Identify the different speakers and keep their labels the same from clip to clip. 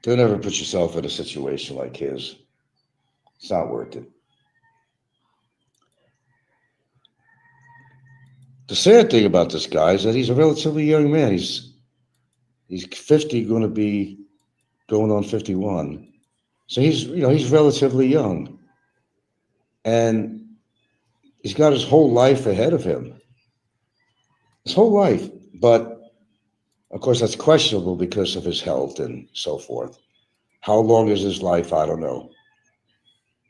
Speaker 1: Don't ever put yourself in a situation like his. It's not worth it. The sad thing about this guy is that he's a relatively young man. He's 50, going to be going on 51. So he's relatively young. And he's got his whole life ahead of him. His whole life. But, of course, that's questionable because of his health and so forth. How long is his life? I don't know.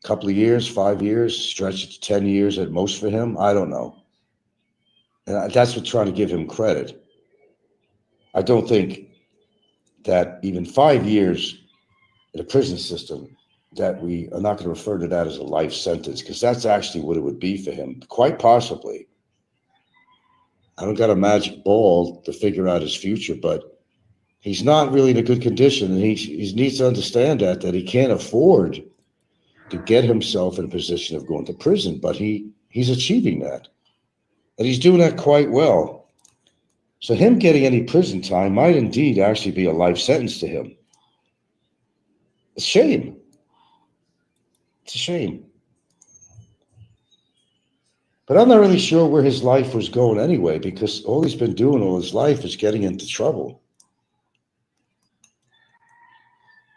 Speaker 1: A couple of years, 5 years, stretch it to 10 years at most for him? I don't know. And that's what trying to give him credit. I don't think that even 5 years in a prison system, that we are not going to refer to that as a life sentence, because that's actually what it would be for him, quite possibly. I don't got a magic ball to figure out his future, but he's not really in a good condition, and he needs to understand that he can't afford to get himself in a position of going to prison, but he's achieving that, and he's doing that quite well. So him getting any prison time might indeed actually be a life sentence to him. It's a shame. It's a shame. But I'm not really sure where his life was going anyway, because all he's been doing all his life is getting into trouble.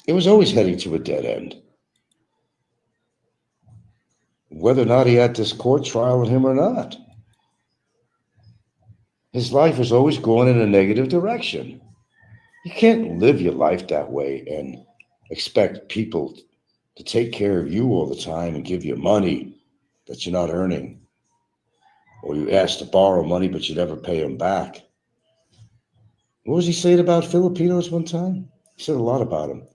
Speaker 1: It was always heading to a dead end. Whether or not he had this court trial in him or not. His life was always going in a negative direction. You can't live your life that way and expect people to take care of you all the time and give you money that you're not earning. Or you ask to borrow money, but you never pay them back. What was he saying about Filipinos one time? He said a lot about them.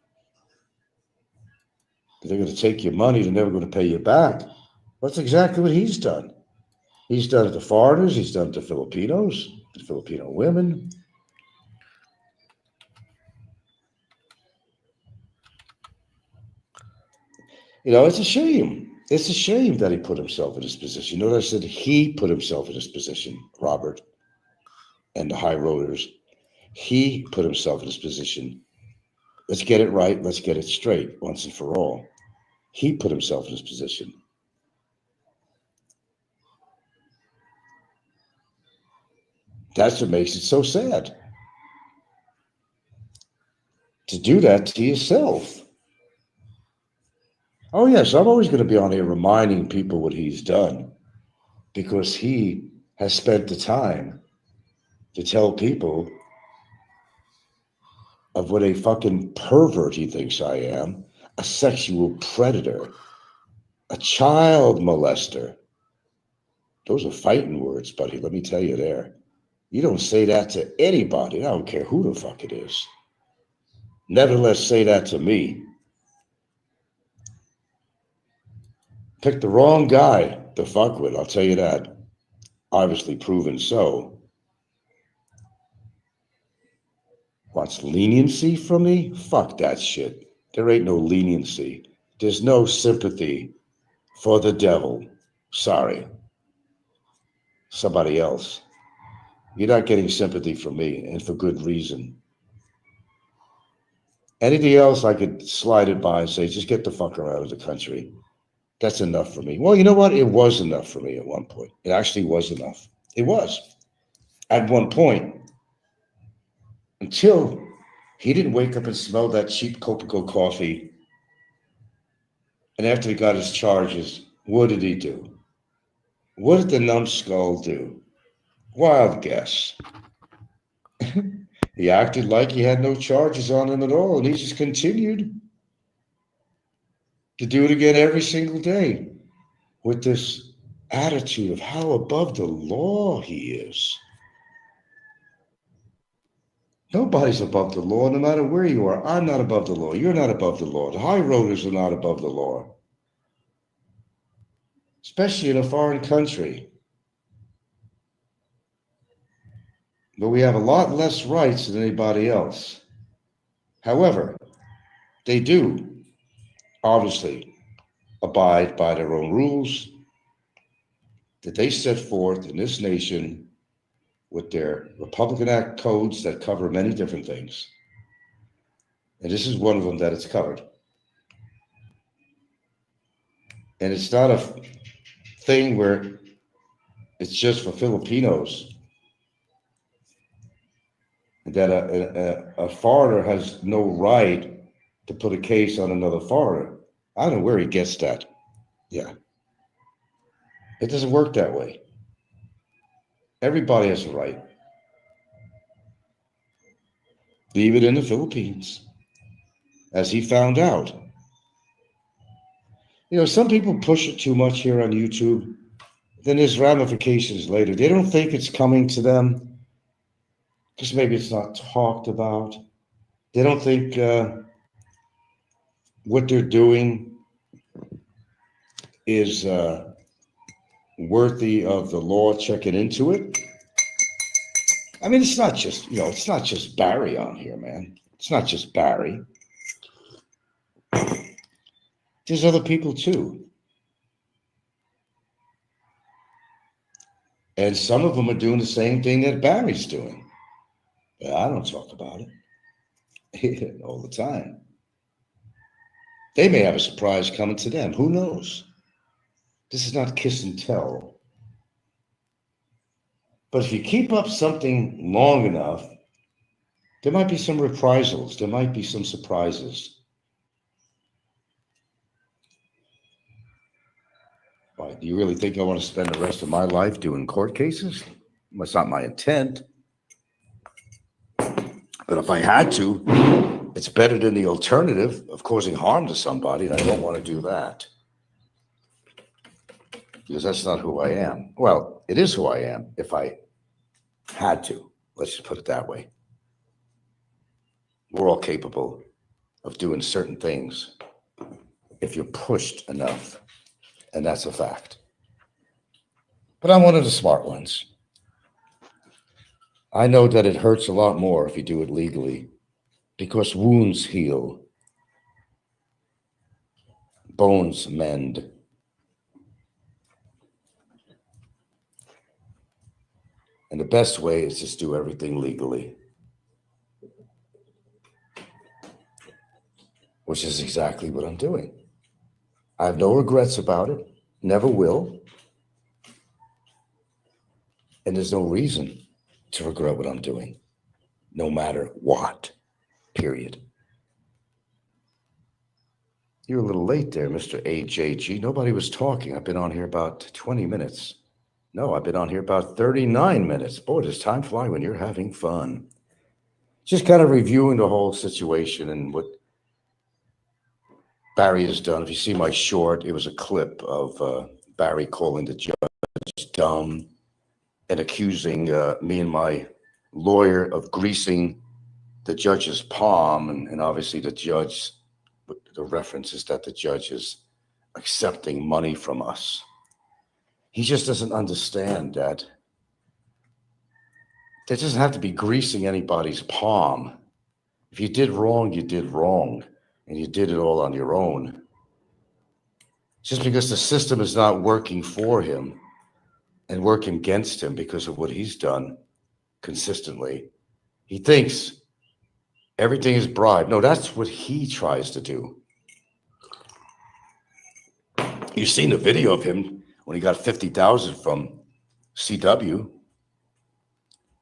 Speaker 1: They're going to take your money, they're never going to pay you back. That's exactly what he's done. He's done it to foreigners, he's done it to Filipinos, to Filipino women. It's a shame. It's a shame that he put himself in this position. Notice I said he put himself in this position, Robert, and the high roaders. He put himself in this position. Let's get it right. Let's get it straight once and for all. He put himself in this position. That's what makes it so sad. To do that to yourself. Oh, yes, I'm always going to be on here reminding people what he's done, because he has spent the time to tell people of what a fucking pervert he thinks I am, a sexual predator, a child molester. Those are fighting words, buddy. Let me tell you there. You don't say that to anybody. I don't care who the fuck it is. Nevertheless, say that to me. Pick the wrong guy to fuck with, I'll tell you that. Obviously proven so. Wants leniency from me? Fuck that shit. There ain't no leniency. There's no sympathy for the devil. Sorry. Somebody else. You're not getting sympathy from me, and for good reason. Anything else, I could slide it by and say, just get the fuck out of the country. That's enough for me. Well, you know what? It was enough for me at one point. It actually was enough. It was. At one point. Until he didn't wake up and smell that cheap Copico coffee. And after he got his charges, what did he do? What did the numbskull do? Wild guess. He acted like he had no charges on him at all, and he just continued to do it again every single day with this attitude of how above the law he is. Nobody's above the law, no matter where you are. I'm not above the law. You're not above the law. The high roaders are not above the law, especially in a foreign country. But we have a lot less rights than anybody else. However, they do, obviously, abide by their own rules that they set forth in this nation with their Republican Act codes that cover many different things. And this is one of them that it's covered. And it's not a thing where it's just for Filipinos, that a foreigner has no right to put a case on another foreigner. I don't know where he gets that. Yeah. It doesn't work that way. Everybody has a right. Leave it in the Philippines, as he found out. You know, some people push it too much here on YouTube. Then there's ramifications later. They don't think it's coming to them because maybe it's not talked about. They don't think what they're doing is worthy of the law checking into it. I mean, it's not just, it's not just Barry on here, man. It's not just Barry. There's other people too. And some of them are doing the same thing that Barry's doing. But I don't talk about it all the time. They may have a surprise coming to them. Who knows? This is not kiss and tell. But if you keep up something long enough, there might be some reprisals. There might be some surprises. Why, do you really think I want to spend the rest of my life doing court cases? That's not my intent. But if I had to, it's better than the alternative of causing harm to somebody, and I don't want to do that. Because that's not who I am. Well, it is who I am if I had to. Let's just put it that way. We're all capable of doing certain things if you're pushed enough, and that's a fact. But I'm one of the smart ones. I know that it hurts a lot more if you do it legally, because wounds heal, bones mend. And the best way is just do everything legally, which is exactly what I'm doing. I have no regrets about it, never will. And there's no reason to regret what I'm doing, no matter what, period. You're a little late there, Mr. AJG. Nobody was talking. I've been on here about 20 minutes. No, I've been on here about 39 minutes. Boy, does time fly when you're having fun. Just kind of reviewing the whole situation and what Barry has done. If you see my short, it was a clip of Barry calling the judge dumb and accusing me and my lawyer of greasing the judge's palm. And obviously the judge, the reference is that the judge is accepting money from us. He just doesn't understand that there doesn't have to be greasing anybody's palm. If you did wrong, you did wrong, and you did it all on your own. Just because the system is not working for him and working against him because of what he's done consistently, he thinks everything is bribe. No, that's what he tries to do. You've seen the video of him when he got 50,000 from CW.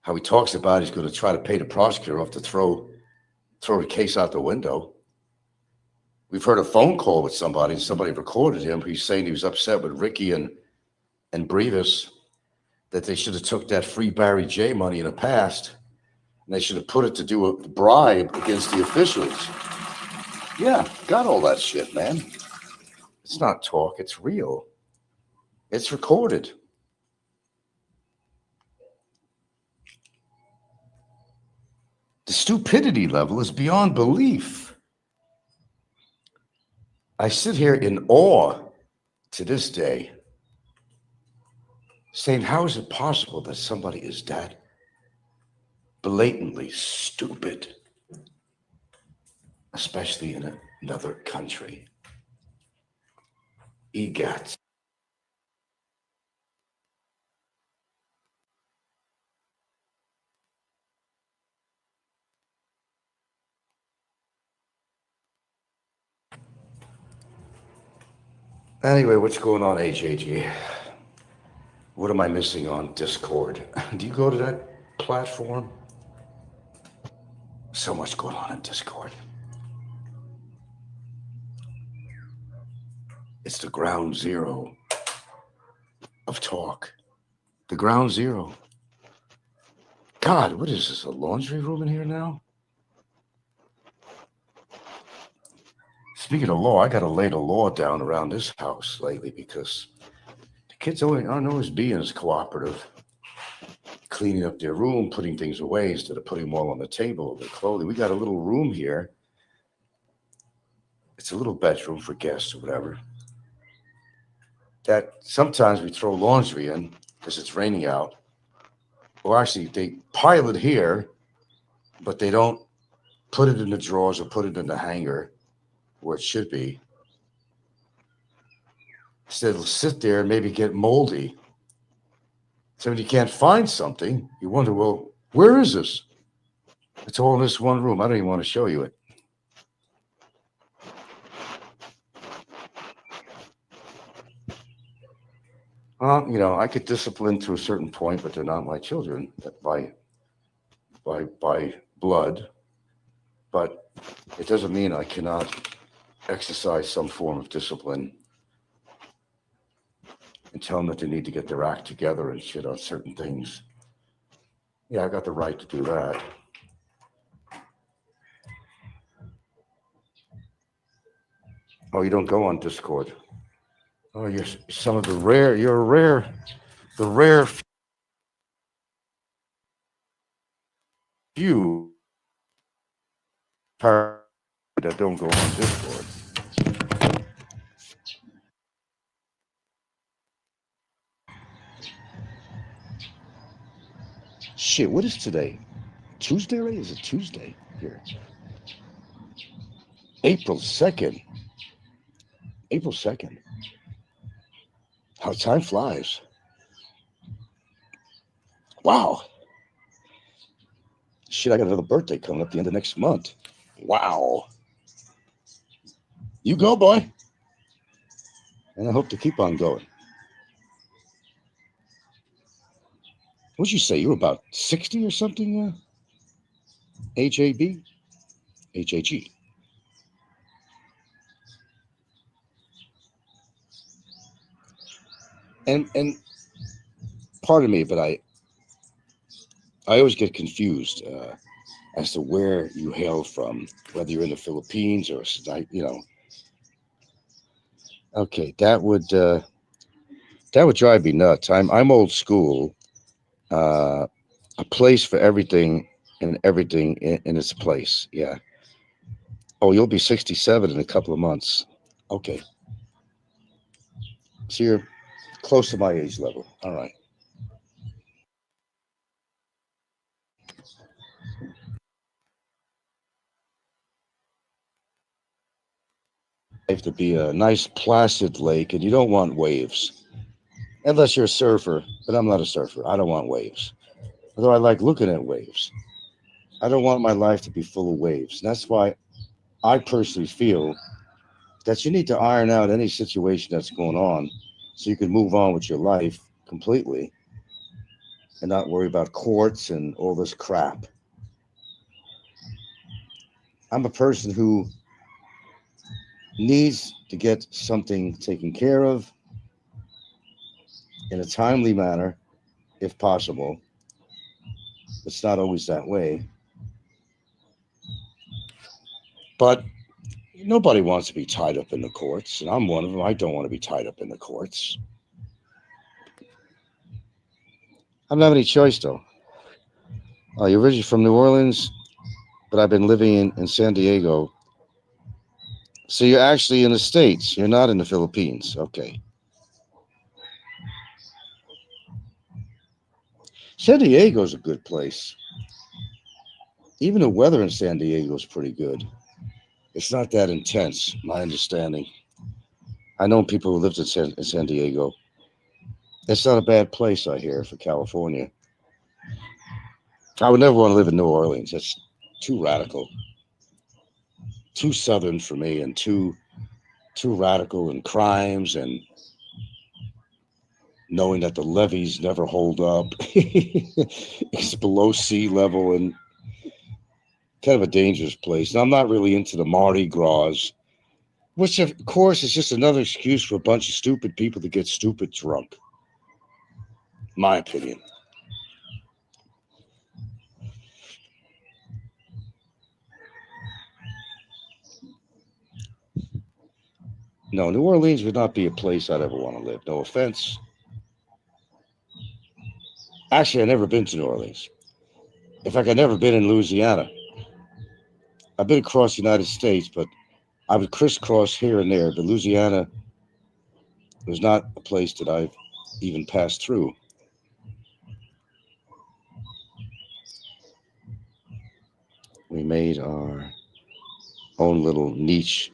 Speaker 1: How he talks about he's going to try to pay the prosecutor off to throw the case out the window. We've heard a phone call with somebody, and somebody recorded him. He's saying he was upset with Ricky and Brevis that they should have took that free Barry J money in the past, and they should have put it to do a bribe against the officials. Yeah, got all that shit, man. It's not talk, it's real. It's recorded. The stupidity level is beyond belief. I sit here in awe to this day, saying, how is it possible that somebody is that blatantly stupid, especially in another country? EGATs. Anyway, what's going on, HAG? What am I missing on Discord? Do you go to that platform? So much going on in Discord. It's the ground zero of talk. The ground zero. God, what is this? A laundry room in here now? Speaking of law, I got to lay the law down around this house lately because the kids aren't always being as cooperative, cleaning up their room, putting things away instead of putting them all on the table, their clothing. We got a little room here. It's a little bedroom for guests or whatever. That sometimes we throw laundry in because it's raining out. Or actually, they pile it here, but they don't put it in the drawers or put it in the hanger where it should be. Instead, it'll sit there and maybe get moldy. So when you can't find something, you wonder, well, where is this? It's all in this one room. I don't even want to show you it. I could discipline to a certain point, but they're not my children by blood. But it doesn't mean I cannot exercise some form of discipline and tell them that they need to get their act together and shit on certain things. Yeah, I got the right to do that. Oh, you don't go on Discord. Oh, you're some of the rare. The rare few that don't go on Discord. Shit, what is today? Tuesday, right? Is it Tuesday here? April 2nd. April 2nd. How time flies. Wow. Shit, I got another birthday coming up the end of next month. Wow. You go, boy. And I hope to keep on going. What'd you say? You were about 60 or something? HAB? HAG. And pardon me, but I always get confused as to where you hail from, whether you're in the Philippines or, Okay, that would drive me nuts. I'm old school. A place for everything and everything in its place. Yeah. Oh, you'll be 67 in a couple of months. Okay. So you're close to my age level. All right. Have to be a nice placid lake, and you don't want waves. Unless you're a surfer, but I'm not a surfer. I don't want waves. Although I like looking at waves. I don't want my life to be full of waves. And that's why I personally feel that you need to iron out any situation that's going on so you can move on with your life completely and not worry about courts and all this crap. I'm a person who needs to get something taken care of in a timely manner, if possible. It's not always that way. But nobody wants to be tied up in the courts, and I'm one of them. I don't want to be tied up in the courts. I don't have any choice, though. You're originally from New Orleans, but I've been living in San Diego. So you're actually in the States. You're not in the Philippines. Okay. San Diego's a good place. Even the weather in San Diego is pretty good. It's not that intense, my understanding. I know people who lived in San Diego. It's not a bad place, I hear, for California. I would never want to live in New Orleans. That's too radical, too southern for me, and too too radical in crimes and knowing that the levees never hold up. It's below sea level and kind of a dangerous place. And I'm not really into the Mardi Gras, which of course is just another excuse for a bunch of stupid people to get stupid drunk. My opinion. No, New Orleans would not be a place I'd ever want to live. No offense. Actually, I've never been to New Orleans. In fact, I've never been in Louisiana. I've been across the United States, but I would crisscross here and there. But Louisiana was not a place that I've even passed through. We made our own little niche.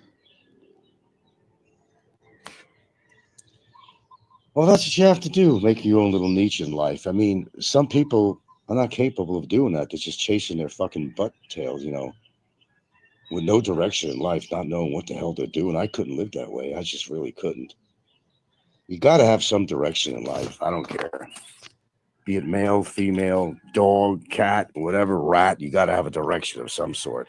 Speaker 1: Well, that's what you have to do, make your own little niche in life. I mean, some people are not capable of doing that. They're just chasing their fucking butt tails, with no direction in life, not knowing what the hell they're doing. I couldn't live that way. I just really couldn't. You got to have some direction in life. I don't care. Be it male, female, dog, cat, whatever, rat, you got to have a direction of some sort.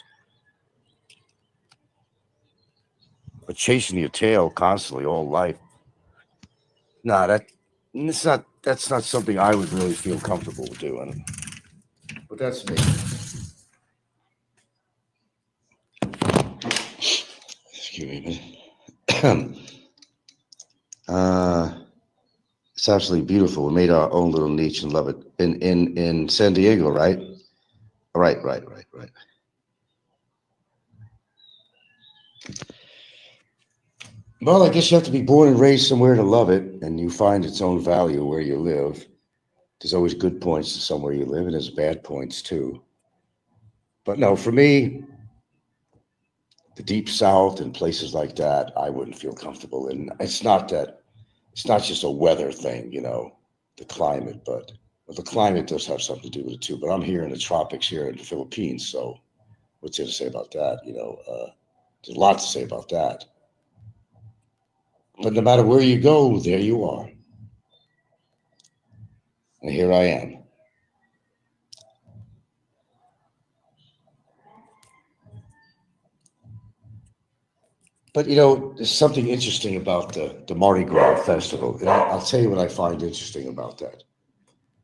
Speaker 1: But chasing your tail constantly all life, nah, that's not something I would really feel comfortable doing. But that's me. Excuse me, man. It's absolutely beautiful. We made our own little niche and love it. In San Diego, right? Right. Well, I guess you have to be born and raised somewhere to love it, and you find its own value where you live. There's always good points to somewhere you live, and there's bad points too. But no, for me, the deep south and places like that, I wouldn't feel comfortable in. It's not just a weather thing, the climate, but well, the climate does have something to do with it too. But I'm here in the tropics here in the Philippines, so what's there to say about that? There's a lot to say about that. But no matter where you go, there you are. And here I am. But there's something interesting about the Mardi Gras festival. And I'll tell you what I find interesting about that.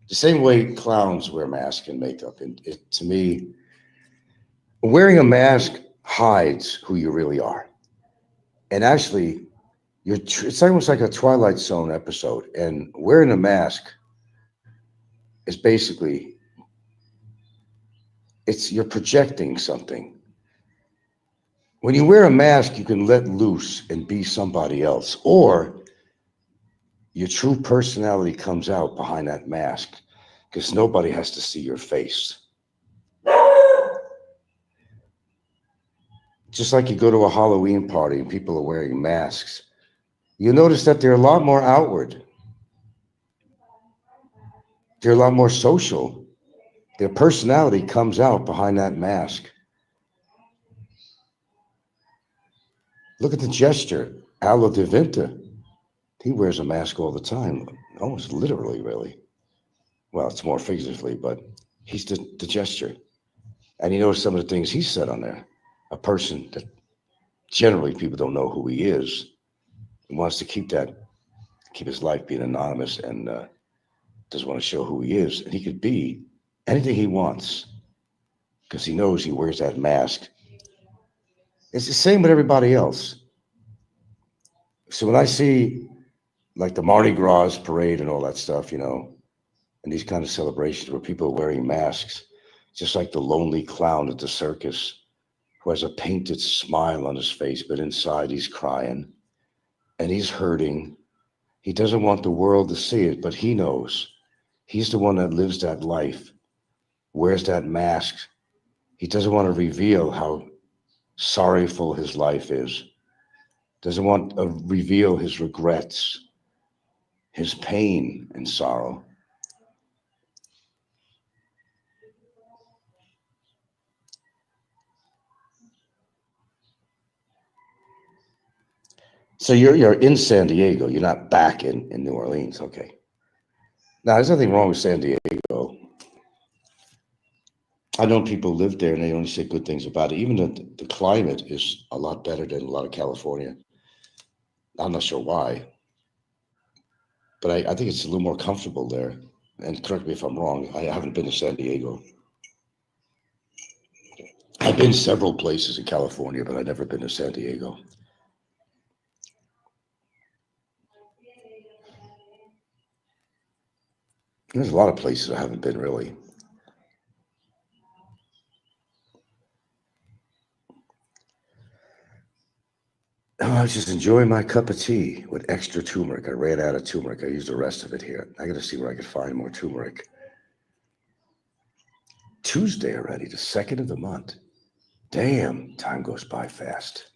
Speaker 1: The same way clowns wear masks and makeup, and to me, wearing a mask hides who you really are. And actually, it's almost like a Twilight Zone episode. And wearing a mask is basically you're projecting something. When you wear a mask, you can let loose and be somebody else, or your true personality comes out behind that mask because nobody has to see your face. Just like you go to a Halloween party and people are wearing masks, you notice that they're a lot more outward. They're a lot more social. Their personality comes out behind that mask. Look at the gesture. Alo de Vinta, he wears a mask all the time, almost literally, really. Well, it's more figuratively, but he's the gesture. And you notice some of the things he said on there. A person that generally people don't know who he is. He wants to keep his life being anonymous and doesn't want to show who he is. And he could be anything he wants because he knows he wears that mask. It's the same with everybody else. So when I see like the Mardi Gras parade and all that stuff, and these kind of celebrations where people are wearing masks, just like the lonely clown at the circus who has a painted smile on his face, but inside he's crying and he's hurting. He doesn't want the world to see it, but he knows. He's the one that lives that life, wears that mask. He doesn't want to reveal how sorrowful his life is, doesn't want to reveal his regrets, his pain and sorrow. So you're in San Diego. You're not back in New Orleans. Okay. Now, there's nothing wrong with San Diego. I know people live there and they only say good things about it. Even the climate is a lot better than a lot of California. I'm not sure why, but I think it's a little more comfortable there. And correct me if I'm wrong. I haven't been to San Diego. I've been several places in California, but I've never been to San Diego. There's a lot of places I haven't been really. Oh, I was just enjoying my cup of tea with extra turmeric. I ran out of turmeric. I used the rest of it here. I got to see where I can find more turmeric. Tuesday already, the 2nd of the month. Damn, time goes by fast.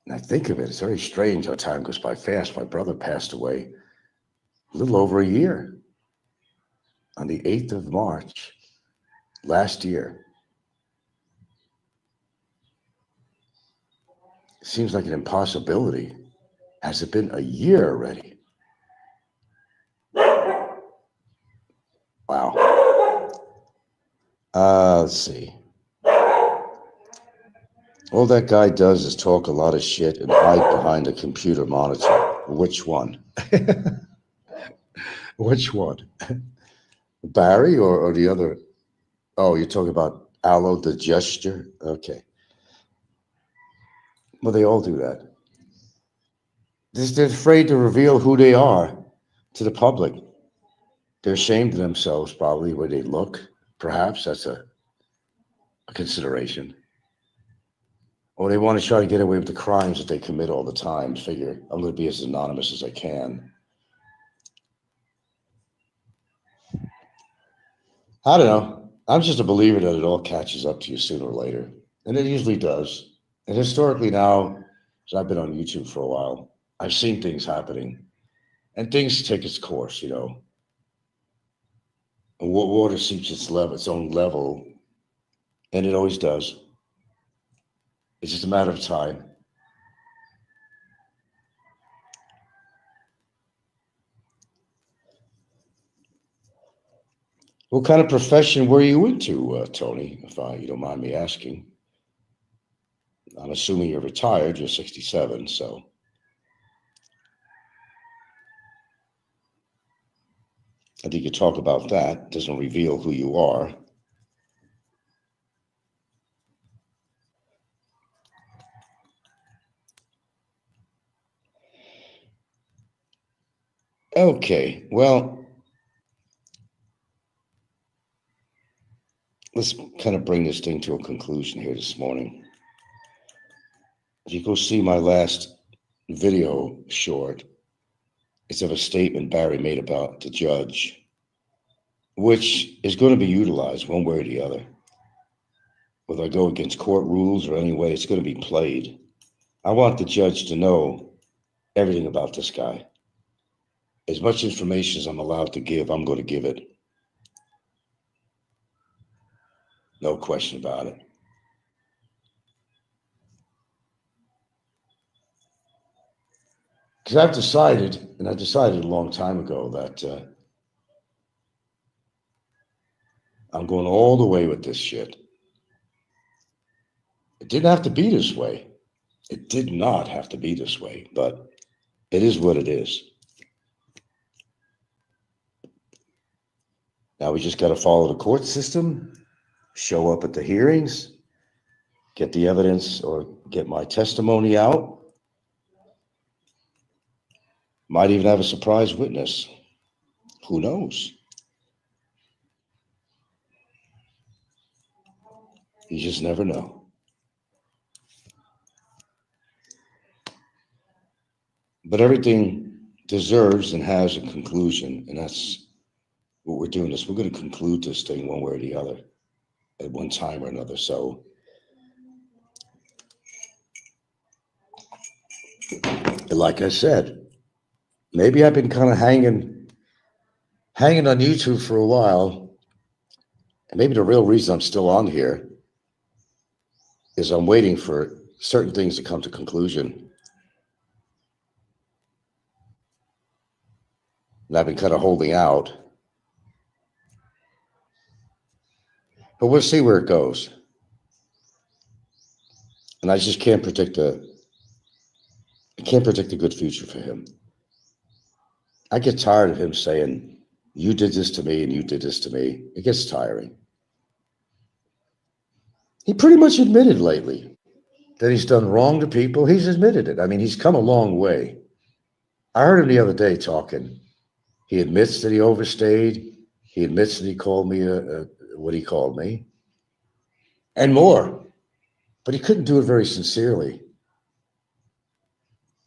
Speaker 1: And I think of it, it's very strange how time goes by fast. My brother passed away a little over a year on the 8th of March last year. It seems like an impossibility. Has it been a year already? Wow. Let's see. All that guy does is talk a lot of shit and hide behind a computer monitor. Which one? Which one? Barry or the other? Oh, you're talking about Aloe the gesture? Okay. Well, they all do that. They're afraid to reveal who they are to the public. They're ashamed of themselves, probably, where they look. Perhaps that's a consideration. Or they want to try to get away with the crimes that they commit all the time. Figure, I'm going to be as anonymous as I can. I don't know. I'm just a believer that it all catches up to you sooner or later. And it usually does. And historically now, so I've been on YouTube for a while, I've seen things happening. And things take its course, you know. And water seeps its own level, and it always does. It's just a matter of time. What kind of profession were you into, Tony, if you don't mind me asking? I'm assuming you're retired, you're 67, so. I think you talk about that. It doesn't reveal who you are. Okay, well, let's kind of bring this thing to a conclusion here this morning. If you go see my last video short, it's of a statement Barry made about the judge, which is going to be utilized one way or the other. Whether I go against court rules or any way, it's going to be played. I want the judge to know everything about this guy. As much information as I'm allowed to give, I'm going to give it. No question about it. Because I've decided, and I decided a long time ago, that I'm going all the way with this shit. It didn't have to be this way. It did not have to be this way, but it is what it is. Now we just got to follow the court system, show up at the hearings, get the evidence or get my testimony out. Might even have a surprise witness. Who knows? You just never know. But everything deserves and has a conclusion, and that's what we're doing. We're going to conclude this thing one way or the other at one time or another. So like I said, maybe I've been kind of hanging on YouTube for a while. And maybe the real reason I'm still on here is I'm waiting for certain things to come to conclusion. And I've been kind of holding out. But we'll see where it goes. And I just can't predict a good future for him. I get tired of him saying, you did this to me and you did this to me. It gets tiring. He pretty much admitted lately that he's done wrong to people. He's admitted it. I mean, he's come a long way. I heard him the other day talking. He admits that he overstayed. He admits that he called me what he called me and more. But he couldn't do it very sincerely.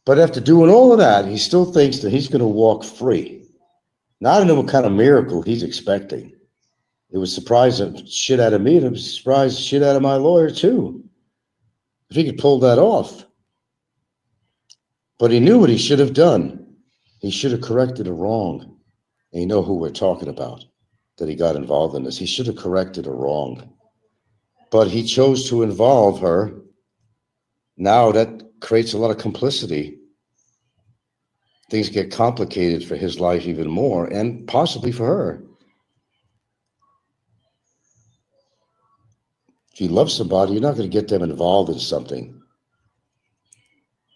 Speaker 1: But after doing all of that, he still thinks that he's going to walk free. Now, I don't know what kind of miracle he's expecting. It would surprise the shit out of me, and it would surprise the shit out of my lawyer, too, if he could pull that off. But he knew what he should have done. He should have corrected a wrong. And you know who we're talking about, that he got involved in this. He should have corrected a wrong. But he chose to involve her. Now that creates a lot of complicity. Things get complicated for his life even more, and possibly for her. If you love somebody, you're not going to get them involved in something.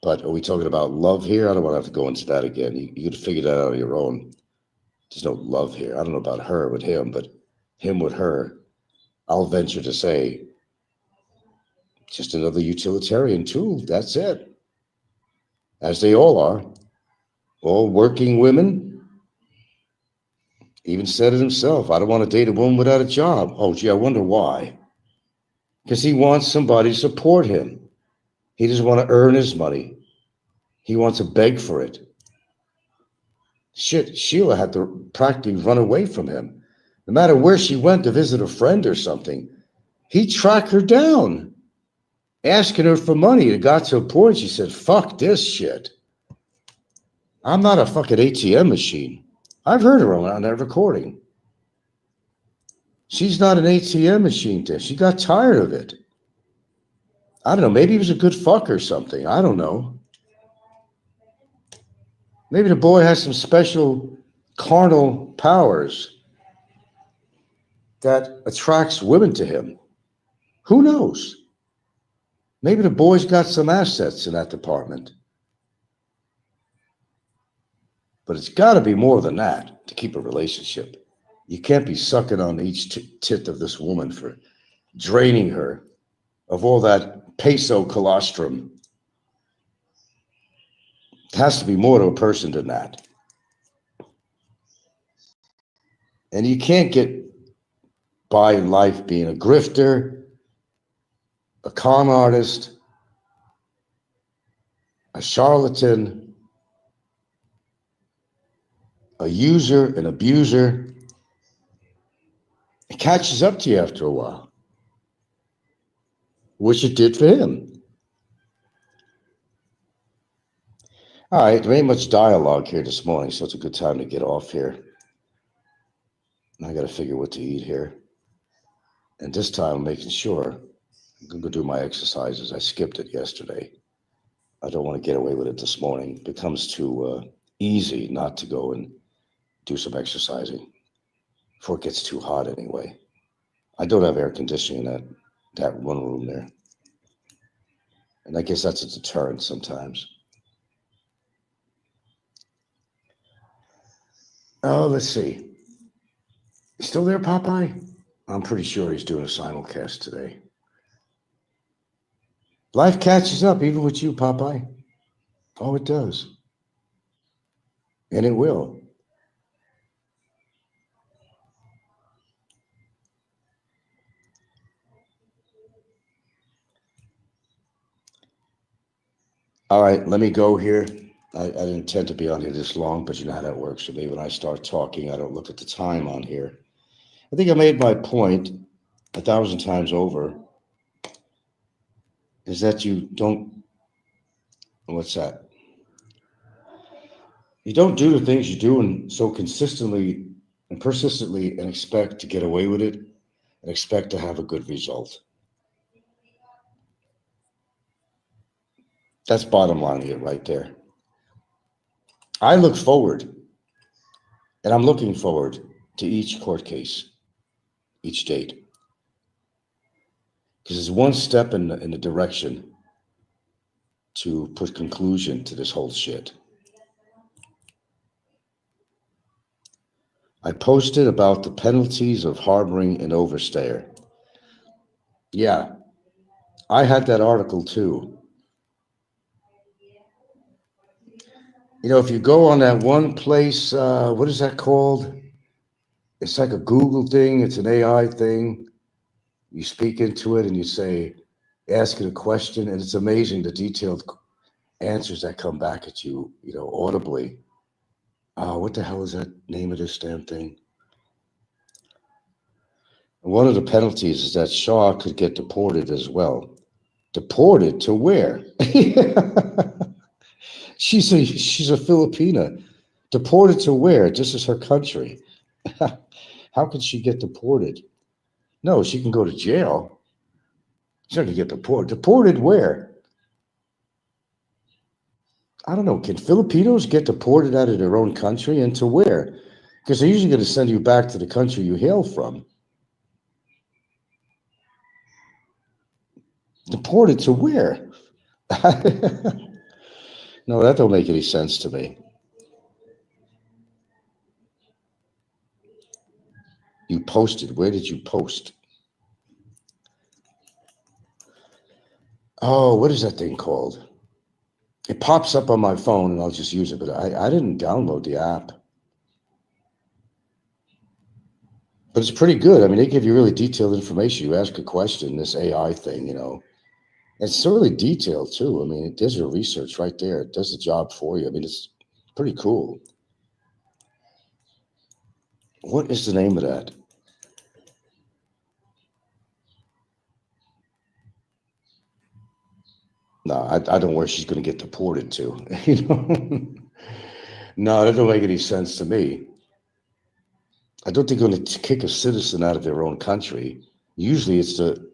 Speaker 1: But are we talking about love here? I don't want to have to go into that again. You could figure that out on your own. There's no love here. I don't know about her with him, but him with her, I'll venture to say, just another utilitarian tool. That's it. As they all are. All working women. Even said it himself. I don't want to date a woman without a job. Oh, gee, I wonder why. Because he wants somebody to support him. He doesn't want to earn his money. He wants to beg for it. Shit, Sheila had to practically run away from him. No matter where she went to visit a friend or something, he'd track her down, asking her for money. It got to a point she said, fuck this shit. I'm not a fucking ATM machine. I've heard her on that recording. She's not an ATM machine to. She got tired of it. I don't know. Maybe he was a good fuck or something. I don't know. Maybe the boy has some special carnal powers that attracts women to him. Who knows? Maybe the boy's got some assets in that department. But it's got to be more than that to keep a relationship. You can't be sucking on each tit of this woman for draining her of all that peso colostrum. It has to be more to a person than that. And you can't get by in life being a grifter, a con artist, a charlatan, a user, an abuser. It catches up to you after a while, which it did for him. All right, there ain't much dialogue here this morning, so it's a good time to get off here. I got to figure what to eat here. And this time I'm making sure I'm going to go do my exercises. I skipped it yesterday. I don't want to get away with it this morning. It becomes too easy not to go and do some exercising before it gets too hot anyway. I don't have air conditioning in that one room there. And I guess that's a deterrent sometimes. Oh, let's see. Still there, Popeye? I'm pretty sure he's doing a simulcast today. Life catches up even with you, Popeye. Oh, it does. And it will. All right, let me go here. I didn't intend to be on here this long, but you know how that works for me. When I start talking, I don't look at the time on here. I think I made my point 1,000 times over, is that you don't, what's that? You don't do the things you do and so consistently and persistently and expect to get away with it and expect to have a good result. That's bottom line here, right there. I look forward, and I'm looking forward to each court case, each date, because it's one step in the direction to put conclusion to this whole shit. I posted about the penalties of harboring an overstayer. Yeah, I had that article too. You know, if you go on that one place, what is that called? It's like a Google thing. It's an AI thing. You speak into it and you say, ask it a question, and it's amazing the detailed answers that come back at you, you know, audibly. What the hell is that name of this damn thing? One of the penalties is that Shaw could get deported as well. Deported to where? She's a Filipina. Deported to where? This is her country. How could she get deported? No, she can go to jail. She's not gonna get deported. Deported where? I don't know. Can Filipinos get deported out of their own country, and to where? Because they're usually going to send you back to the country you hail from. Deported to where? No, that don't make any sense to me. You posted. Where did you post? Oh, what is that thing called? It pops up on my phone and I'll just use it, but I didn't download the app. But it's pretty good. I mean, they give you really detailed information. You ask a question, this AI thing, you know. It's really detailed too. I mean, it does your research right there. It does the job for you. I mean, it's pretty cool. What is the name of that? No, I don't know where she's going to get deported to. You know, no, that don't make any sense to me. I don't think they're going to kick a citizen out of their own country. Usually, it's to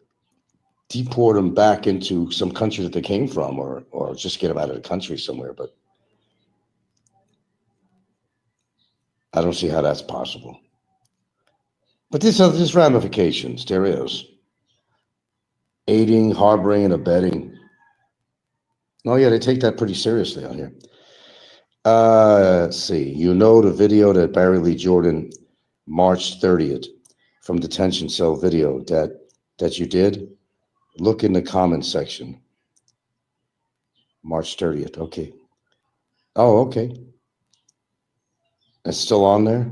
Speaker 1: deport them back into some country that they came from, or just get them out of the country somewhere. But I don't see how that's possible. But there's ramifications. There is aiding, harboring, and abetting. Oh yeah, they take that pretty seriously on here. Let's see. You know the video that Barry Lee Jordan, March 30th, from detention cell video that you did? Look in the comments section. March 30th. Okay. Oh, okay. It's still on there.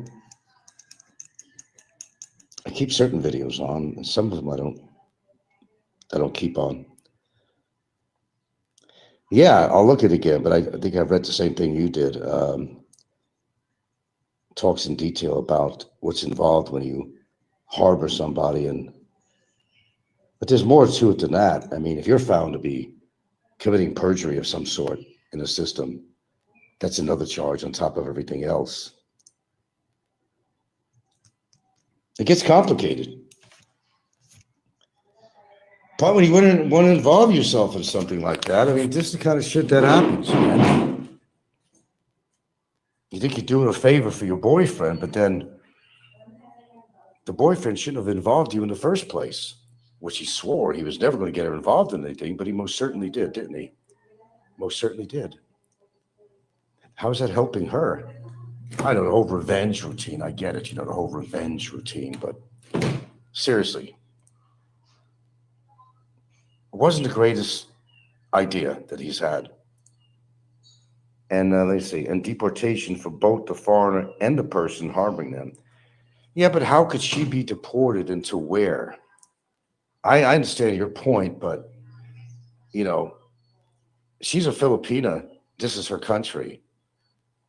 Speaker 1: I keep certain videos on. Some of them I don't keep on. Yeah, I'll look at it again, but I think I've read the same thing you did. Talks in detail about what's involved when you harbor somebody, but there's more to it than that. I mean, if you're found to be committing perjury of some sort in a system, that's another charge on top of everything else. It gets complicated. But when you wouldn't want to involve yourself in something like that, I mean, this is the kind of shit that happens, man. You think you're doing a favor for your boyfriend, but then the boyfriend shouldn't have involved you in the first place, which he swore he was never going to get her involved in anything, but he most certainly did, didn't he? Most certainly did. How is that helping her? I know the whole revenge routine. I get it, you know, the whole revenge routine, but seriously, it wasn't the greatest idea that he's had. And let's see, and deportation for both the foreigner and the person harboring them. Yeah, but how could she be deported and to where? I understand your point, but, you know, she's a Filipina. This is her country.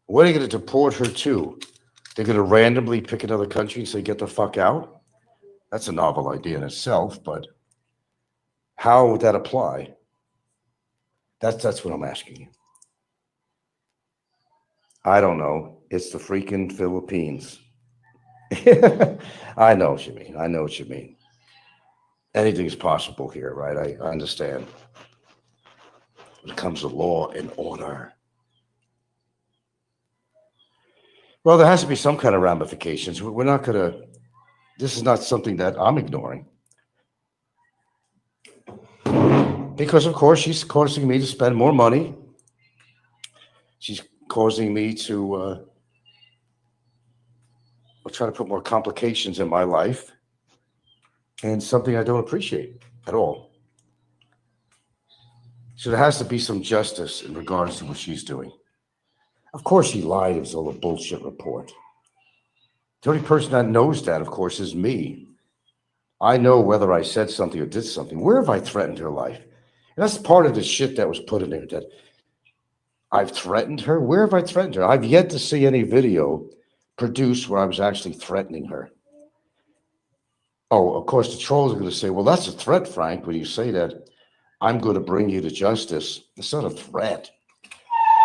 Speaker 1: Where are they going to deport her to? They're going to randomly pick another country and say, get the fuck out? That's a novel idea in itself, but how would that apply? That's what I'm asking you. I don't know. It's the freaking Philippines. I know what you mean. I know what you mean. Anything's possible here, right? I understand. when it comes to law and order. Well, there has to be some kind of ramifications. We're not going to, this is not something that I'm ignoring. Because, of course, she's causing me to spend more money. She's causing me to try to put more complications in my life, and something I don't appreciate at all. So there has to be some justice in regards to what she's doing. Of course she lied. It was all a bullshit report. The only person that knows that, of course, is me. I know whether I said something or did something. Where have I threatened her life? And that's part of the shit that was put in there, that I've threatened her. Where have I threatened her? I've yet to see any video produced where I was actually threatening her. Oh, of course, the trolls are going to say, well, that's a threat, Frank, when you say that I'm going to bring you to justice. It's not a threat.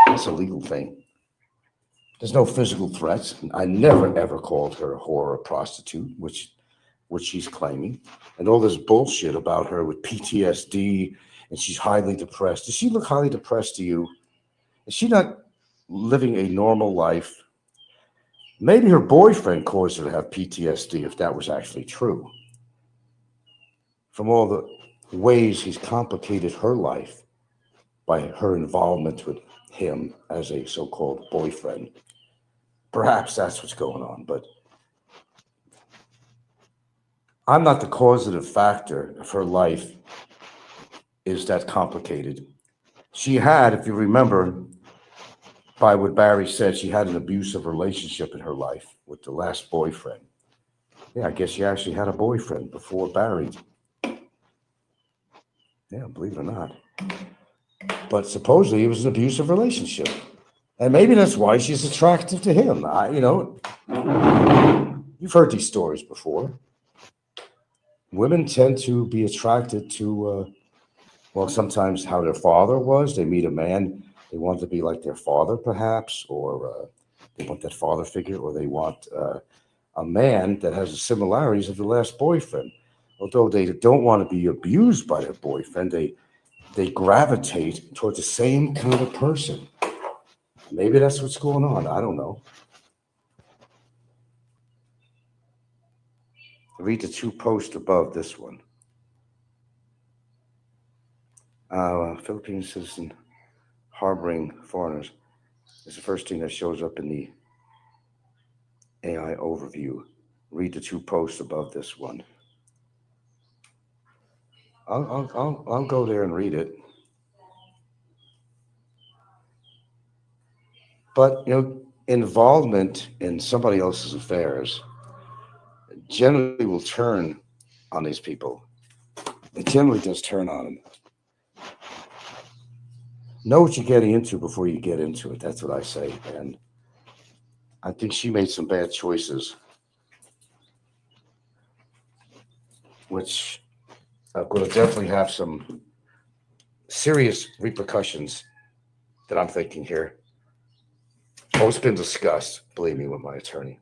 Speaker 1: That's a legal thing. There's no physical threats. I never, ever called her a whore or a prostitute, which she's claiming. And all this bullshit about her with PTSD, and she's highly depressed. Does she look highly depressed to you? Is she not living a normal life? Maybe her boyfriend caused her to have PTSD, if that was actually true. From all the ways he's complicated her life by her involvement with him as a so-called boyfriend. Perhaps that's what's going on, but I'm not the causative factor of her life is that complicated. She had, if you remember, by what Barry said, she had an abusive relationship in her life with the last boyfriend. Yeah, I guess she actually had a boyfriend before Barry. Yeah, believe it or not. But supposedly it was an abusive relationship. And maybe that's why she's attractive to him. You've heard these stories before. Women tend to be attracted to, sometimes how their father was. They meet a man, they want to be like their father, perhaps, or they want that father figure, or they want a man that has the similarities of the last boyfriend. Although they don't want to be abused by their boyfriend, they gravitate toward the same kind of person. Maybe that's what's going on. I don't know. Read the 2 posts above this one. Philippine citizen harboring foreigners is the first thing that shows up in the AI overview. Read the 2 posts above this one. I'll go there and read it. But involvement in somebody else's affairs generally will turn on these people. It generally does turn on them. Know what you're getting into before you get into it. That's what I say. And I think she made some bad choices, which are going to definitely have some serious repercussions that I'm thinking here. Oh, it's been discussed, believe me, with my attorney.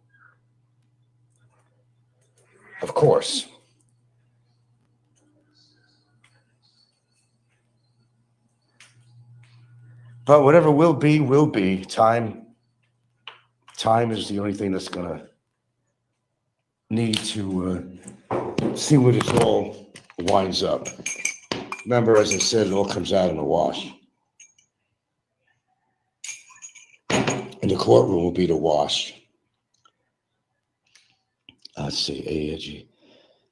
Speaker 1: Of course. But whatever will be, will be. Time is the only thing that's going to need to see what it all winds up. Remember, as I said, it all comes out in the wash. And the courtroom will be the wash. Let's see, AAG.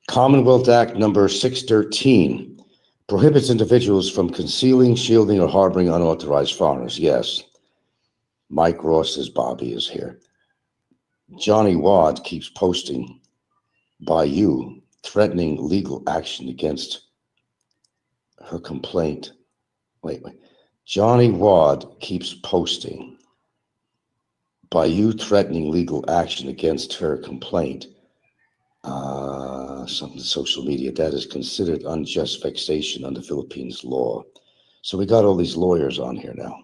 Speaker 1: Commonwealth Act number 613 prohibits individuals from concealing, shielding, or harboring unauthorized foreigners. Yes. Mike Ross says Bobby is here. Johnny Wad keeps posting by you, threatening legal action against her complaint. Wait. Johnny Wad keeps posting by you, threatening legal action against her complaint. Something social media that is considered unjust vexation under Philippines law. So we got all these lawyers on here now.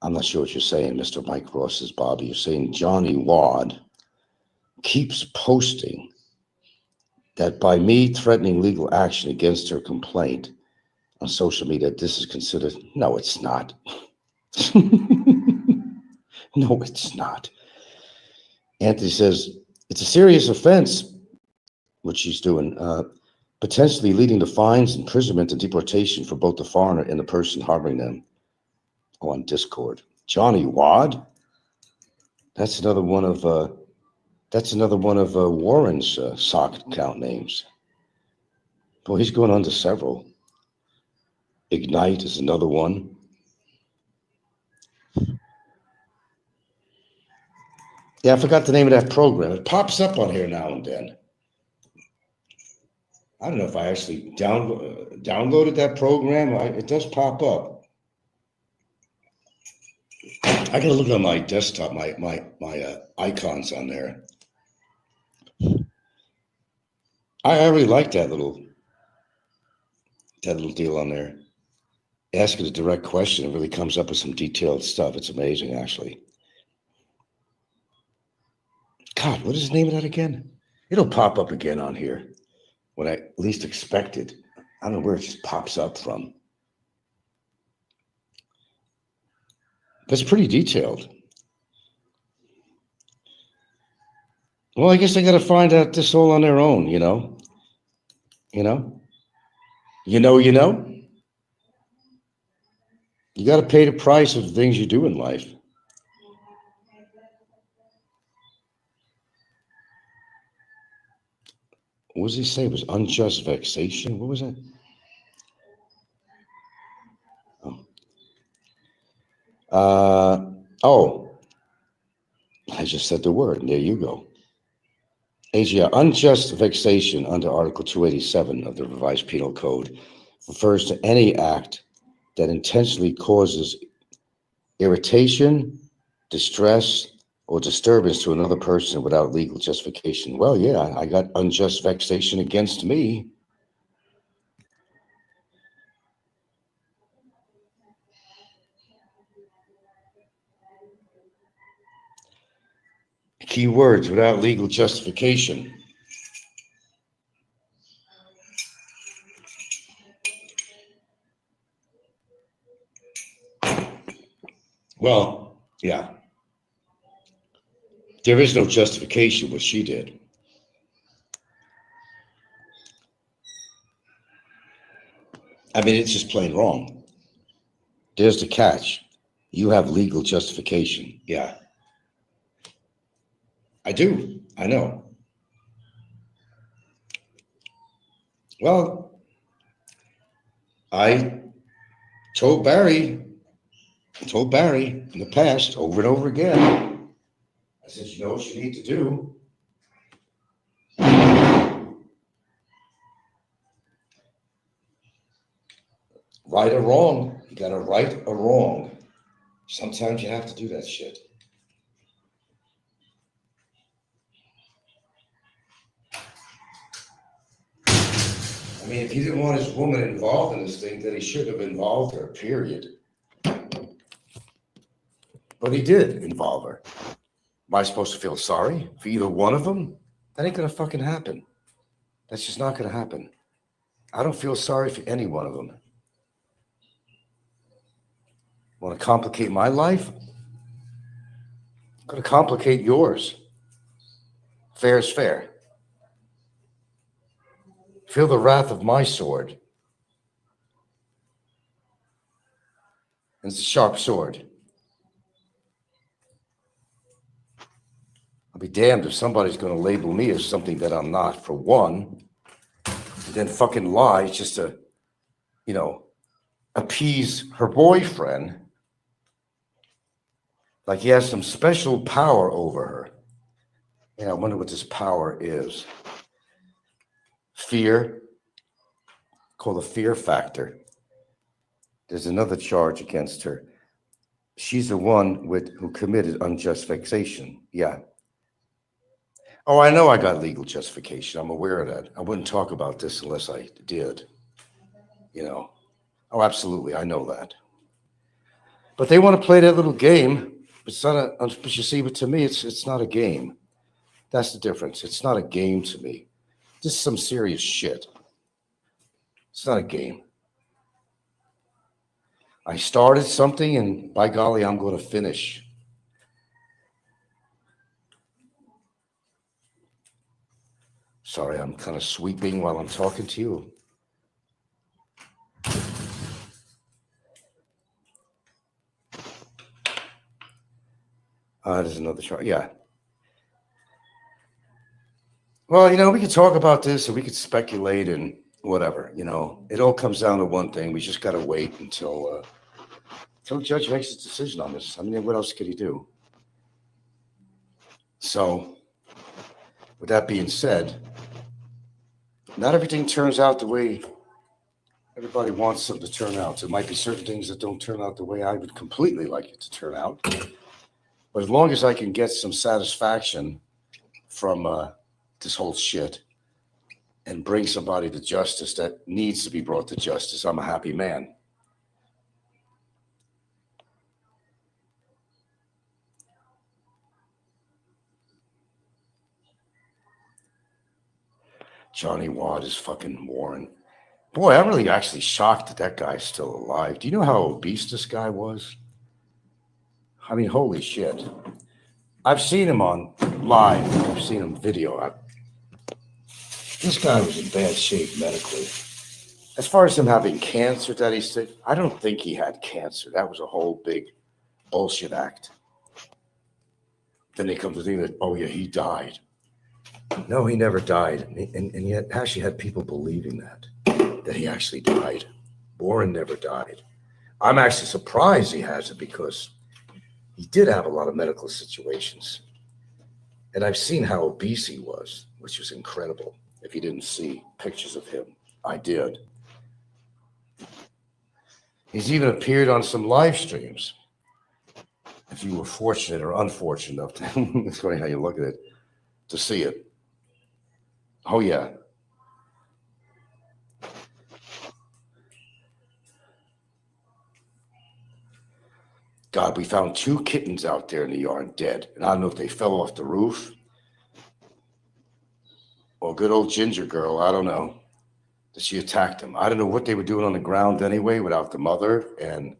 Speaker 1: I'm not sure what you're saying, Mr. Mike Ross says Bobby. You're saying Johnny Wad keeps posting that by me threatening legal action against her complaint, on social media, this is considered. No, it's not. No, it's not. Anthony says it's a serious offense, what she's doing, potentially leading to fines, imprisonment, and deportation for both the foreigner and the person harboring them. On Discord, Johnny Wad. That's another one of Warren's sock account names. Boy, he's going on to several. Ignite is another one. Yeah, I forgot the name of that program. It pops up on here now and then. I don't know if I actually downloaded that program. It does pop up. I gotta look on my desktop, my icons on there. I really like that little deal on there. Ask it a direct question. It really comes up with some detailed stuff. It's amazing, actually. God, what is the name of that again? It'll pop up again on here when I least expect it. I don't know where it just pops up from. But it's pretty detailed. Well, I guess they got to find out this all on their own, you know? You got to pay the price of the things you do in life. What does he say? It was unjust vexation? What was that? I just said the word. There you go. AGR, unjust vexation under Article 287 of the Revised Penal Code refers to any act that intentionally causes irritation, distress, or disturbance to another person without legal justification. Well, yeah, I got unjust vexation against me. Key words, without legal justification. Well, yeah. There is no justification what she did. I mean, it's just plain wrong. There's the catch. You have legal justification. Yeah. I do. I know. Well, I told Barry in the past over and over again. I said, you know what you need to do? Right or wrong. You got to right or wrong. Sometimes you have to do that shit. I mean, if he didn't want his woman involved in this thing, then he should have involved her, period. But he did involve her. Am I supposed to feel sorry for either one of them? That ain't gonna fucking happen. That's just not gonna happen. I don't feel sorry for any one of them. Want to complicate my life? I'm gonna complicate yours. Fair is fair. Feel the wrath of my sword. It's a sharp sword. I'll be damned if somebody's going to label me as something that I'm not, for one, and then fucking lie just to, appease her boyfriend. Like he has some special power over her. And I wonder what this power is. Fear, called the fear factor. There's another charge against her. She's the one who committed unjust vexation. Yeah. Oh, I know I got legal justification. I'm aware of that. I wouldn't talk about this unless I did. Oh, absolutely. I know that. But they want to play that little game. It's not but you see, but to me, it's not a game. That's the difference. It's not a game to me. This is some serious shit. It's not a game. I started something, and by golly, I'm going to finish. Sorry, I'm kind of sweeping while I'm talking to you. There's another chart. Yeah. Well, we could talk about this and we could speculate and whatever. It all comes down to one thing. We just got to wait until the judge makes his decision on this. I mean, what else could he do? So, with that being said, not everything turns out the way everybody wants them to turn out. There might be certain things that don't turn out the way I would completely like it to turn out. But as long as I can get some satisfaction from this whole shit and bring somebody to justice that needs to be brought to justice, I'm a happy man. Johnny Watt is fucking Warren. Boy, I'm really actually shocked that that guy's still alive. Do you know how obese this guy was? I mean, holy shit. I've seen him on live. I've seen him video. This guy was in bad shape medically. As far as him having cancer that he said, I don't think he had cancer. That was a whole big bullshit act. Then they come to think that, oh yeah, he died. No, he never died. And yet actually had people believing that he actually died. Warren never died. I'm actually surprised he has it because he did have a lot of medical situations. And I've seen how obese he was, which was incredible. If you didn't see pictures of him, I did. He's even appeared on some live streams. If you were fortunate or unfortunate enough to, it's funny how you look at it, to see it. Oh, yeah. God, we found 2 kittens out there in the yard dead. And I don't know if they fell off the roof or good old Ginger girl, I don't know, that she attacked them. I don't know what they were doing on the ground anyway without the mother. And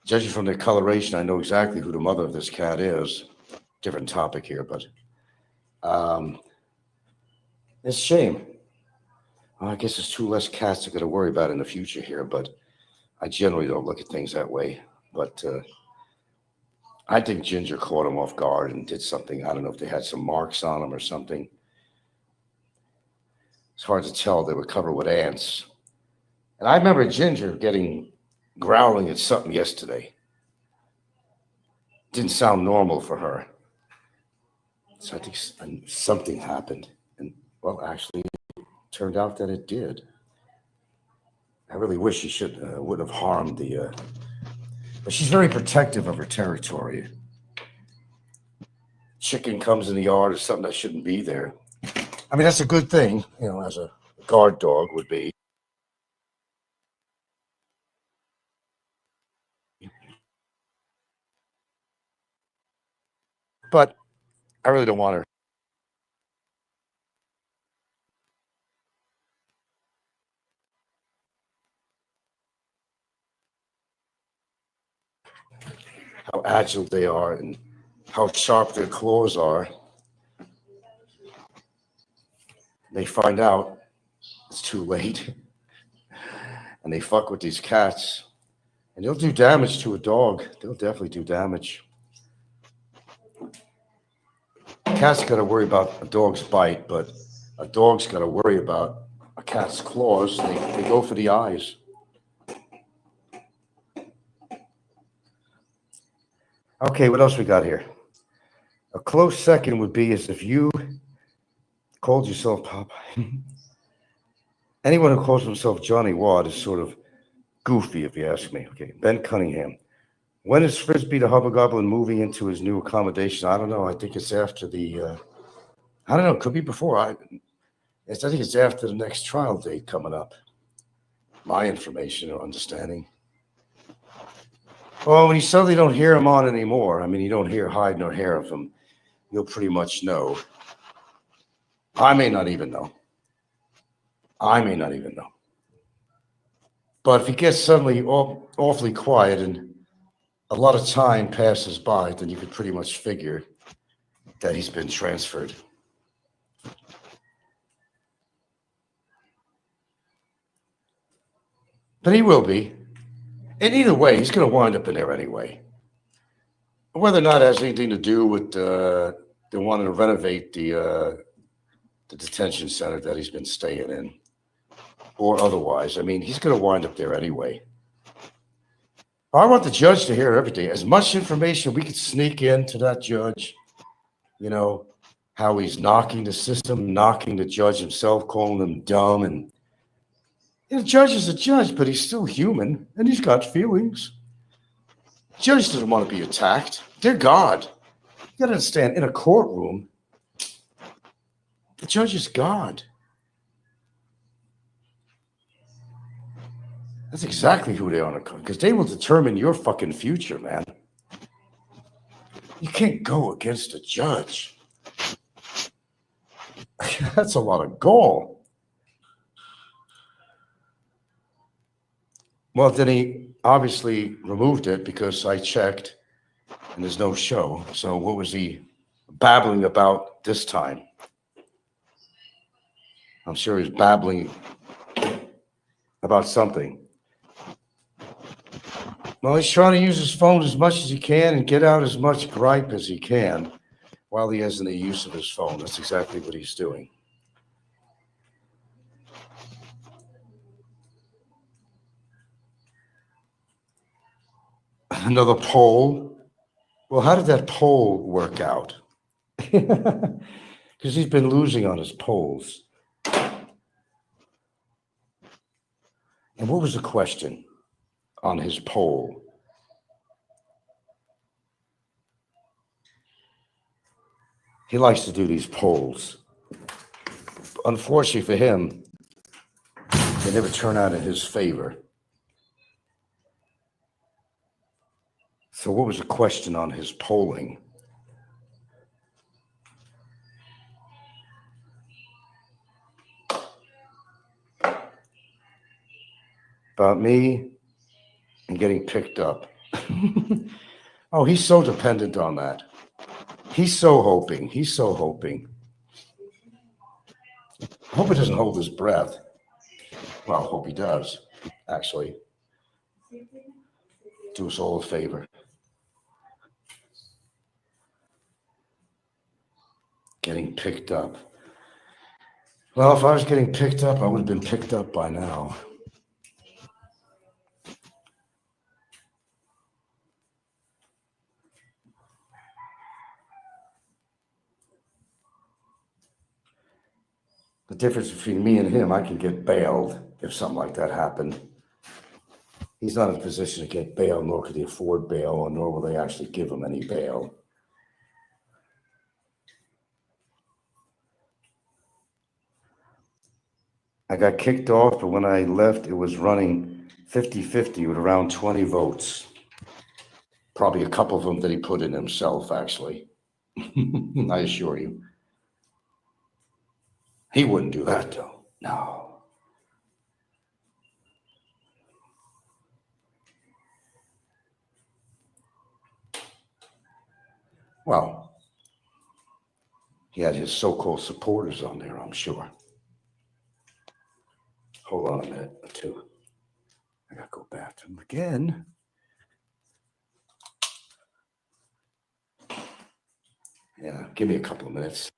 Speaker 1: judging from their coloration, I know exactly who the mother of this cat is. Different topic here, but it's a shame. Well, I guess there's 2 less cats I got to worry about in the future here, but I generally don't look at things that way. But I think Ginger caught him off guard and did something. I don't know if they had some marks on them or something. It's hard to tell. They were covered with ants. And I remember Ginger growling at something yesterday. Didn't sound normal for her. So I think something happened. And, well, actually, it turned out that it did. I really wish she wouldn't have harmed but she's very protective of her territory. Chicken comes in the yard or something that shouldn't be there. I mean, that's a good thing, as a guard dog would be. But I really don't want her. How agile they are and how sharp their claws are. They find out it's too late. And they fuck with these cats. And they'll do damage to a dog. They'll definitely do damage. Cats got to worry about a dog's bite, but a dog's got to worry about a cat's claws. They go for the eyes. Okay, what else we got here? A close second would be as if you called yourself Popeye. Anyone who calls himself Johnny Watt is sort of goofy, if you ask me. Okay, Ben Cunningham. When is Frisbee the Hobgoblin moving into his new accommodation? I don't know. I think it's after I don't know. It could be before. I think it's after the next trial date coming up. My information or understanding. Well, when you suddenly don't hear him on anymore, I mean, you don't hear hide nor hair of him, you'll pretty much know. I may not even know. But if he gets suddenly awfully quiet and a lot of time passes by, then you could pretty much figure that he's been transferred. But he will be. And either way, he's going to wind up in there anyway. Whether or not it has anything to do with they wanting to renovate the detention center that he's been staying in, or otherwise, I mean, he's going to wind up there anyway. I want the judge to hear everything. As much information we could sneak into that judge, you know, how he's knocking the system, knocking the judge himself, calling him dumb. And the judge is a judge, but he's still human, and he's got feelings. The judge doesn't want to be attacked. They're God. You got to understand, in a courtroom, the judge is God. That's exactly who they are, because they will determine your fucking future, man. You can't go against a judge. That's a lot of gall. Well, then he obviously removed it because I checked and there's no show. So what was he babbling about this time? I'm sure he's babbling about something. Well, he's trying to use his phone as much as he can and get out as much gripe as he can while he has the use of his phone. That's exactly what he's doing. Another poll. Well, how did that poll work out? Because he's been losing on his polls. And what was the question on his poll? He likes to do these polls. Unfortunately for him, they never turn out in his favor. So what was the question on his polling? About me and getting picked up. Oh, he's so dependent on that. He's so hoping. He's so hoping. I hope he doesn't hold his breath. Well, I hope he does, actually. Do us all a favor. Getting picked up. Well, if I was getting picked up, I would have been picked up by now. The difference between me and him, I can get bailed if something like that happened. He's not in a position to get bail, nor could he afford bail, nor will they actually give him any bail. I got kicked off, but when I left, it was running 50-50 with around 20 votes. Probably a couple of them that he put in himself, actually. I assure you. He wouldn't do that, though. No. Well, he had his so-called supporters on there, I'm sure. Hold on a minute or two. I gotta go back to him again. Yeah, give me a couple of minutes.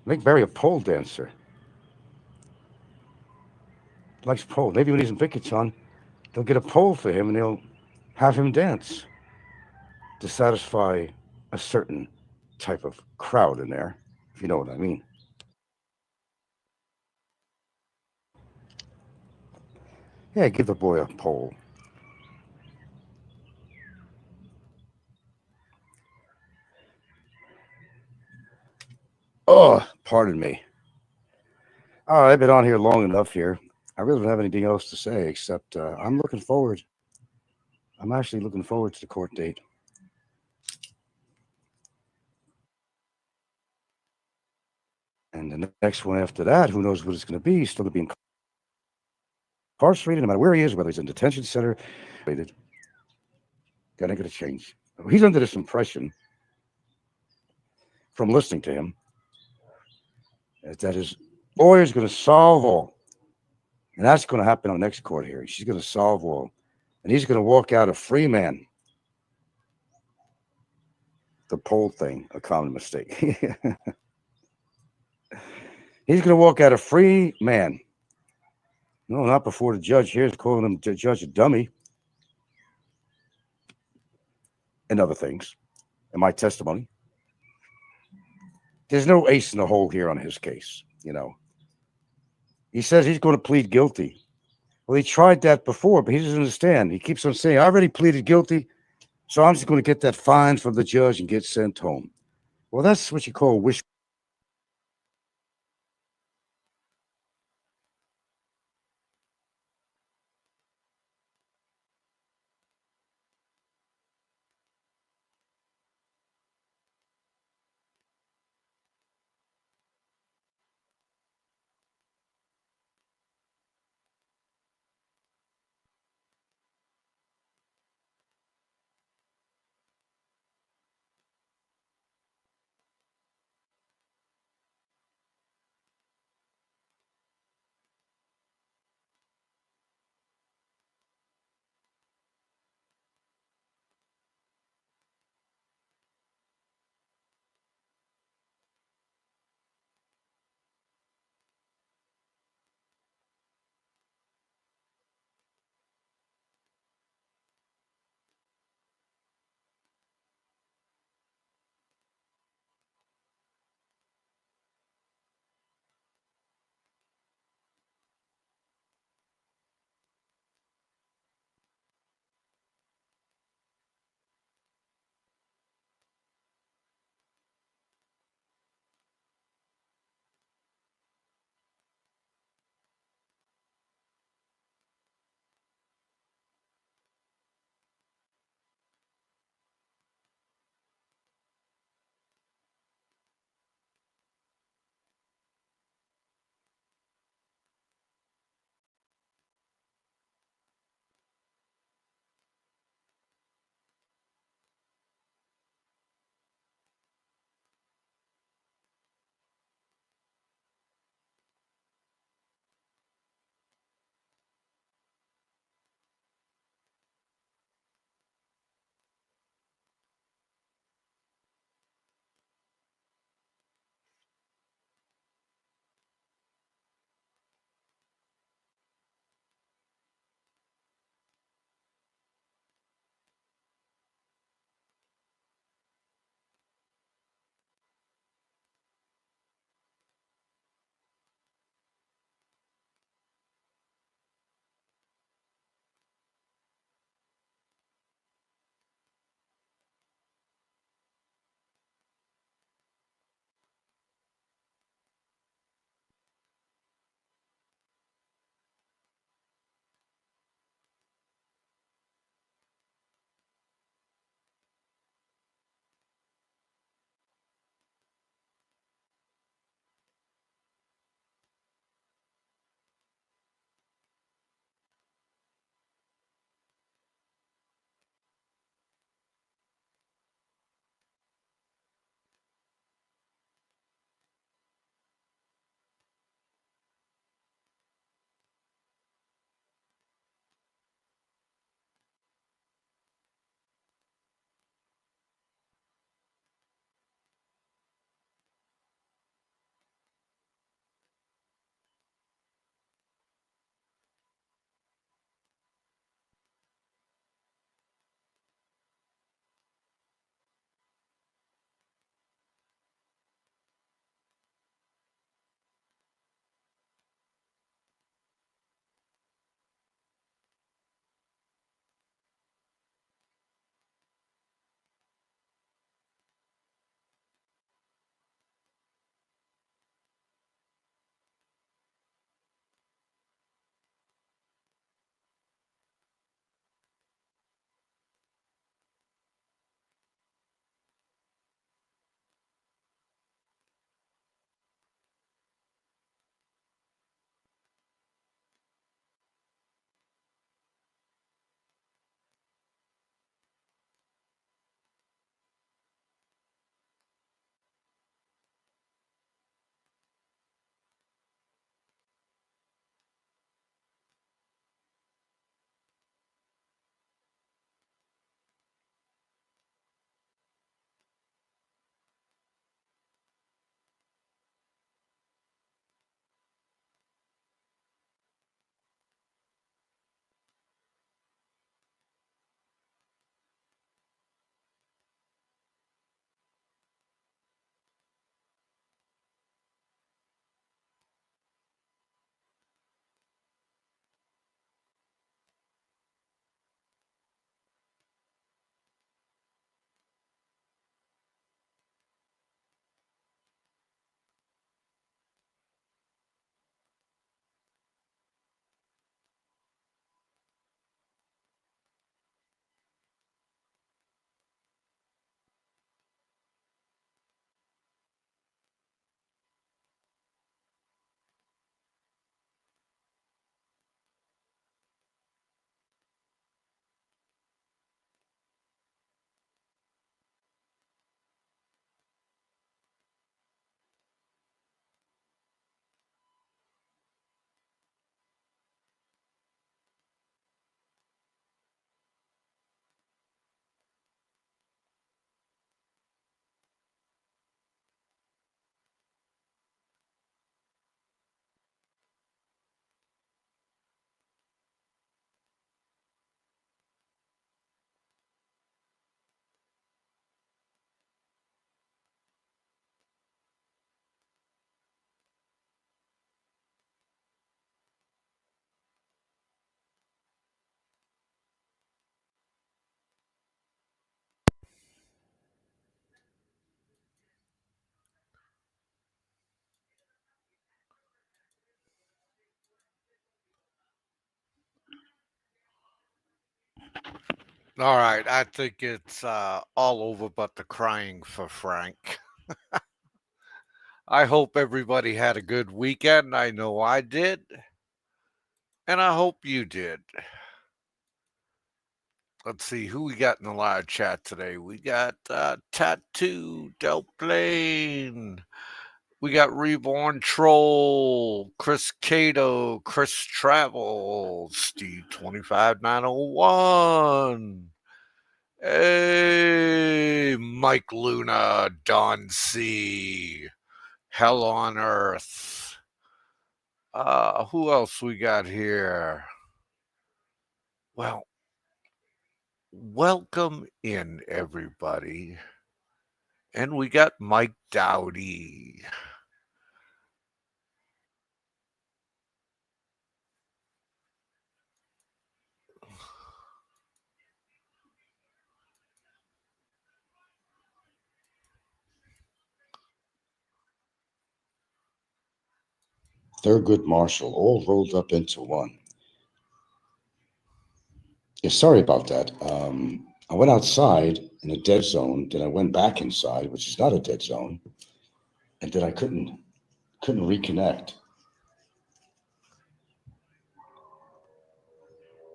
Speaker 1: Make Barry a pole dancer. Likes pole. Maybe when he's in Bickerton, they'll get a pole for him and they'll have him dance to satisfy a certain type of crowd in there, if you know what I mean. Yeah, give the boy a pole. Oh, pardon me. Oh, I've been on here long enough here. I really don't have anything else to say except I'm looking forward. I'm actually looking forward to the court date. And the next one after that, who knows what it's going to be? He's still going to be incarcerated no matter where he is, whether he's in detention center. Gonna get a change. He's under this impression from listening to him that his lawyer's going to solve all. And that's going to happen on the next court hearing. She's going to solve all. And he's going to walk out a free man. The poll thing, a common mistake. He's going to walk out a free man. No, not before the judge here is calling him the judge a dummy and other things. In my testimony, there's no ace in the hole here on his case. He says he's going to plead guilty. Well, he tried that before, but he doesn't understand. He keeps on saying, I already pleaded guilty, so I'm just going to get that fine from the judge and get sent home. Well, that's what you call wish.
Speaker 2: All right, I think it's all over but the crying for Frank. I hope everybody had a good weekend. I know I did, and I hope you did. Let's see who we got in the live chat today. We got Tattoo Del Plane. We got Reborn Troll, Chris Cato, Chris Travel, Steve 25901. Hey, Mike Luna, Don C, Hell on Earth. Who else we got here? Well, welcome in everybody. And we got Mike Dowdy.
Speaker 1: Thurgood Marshall, all rolled up into one. Yeah, sorry about that. I went outside in a dead zone, then I went back inside, which is not a dead zone, and then I couldn't reconnect.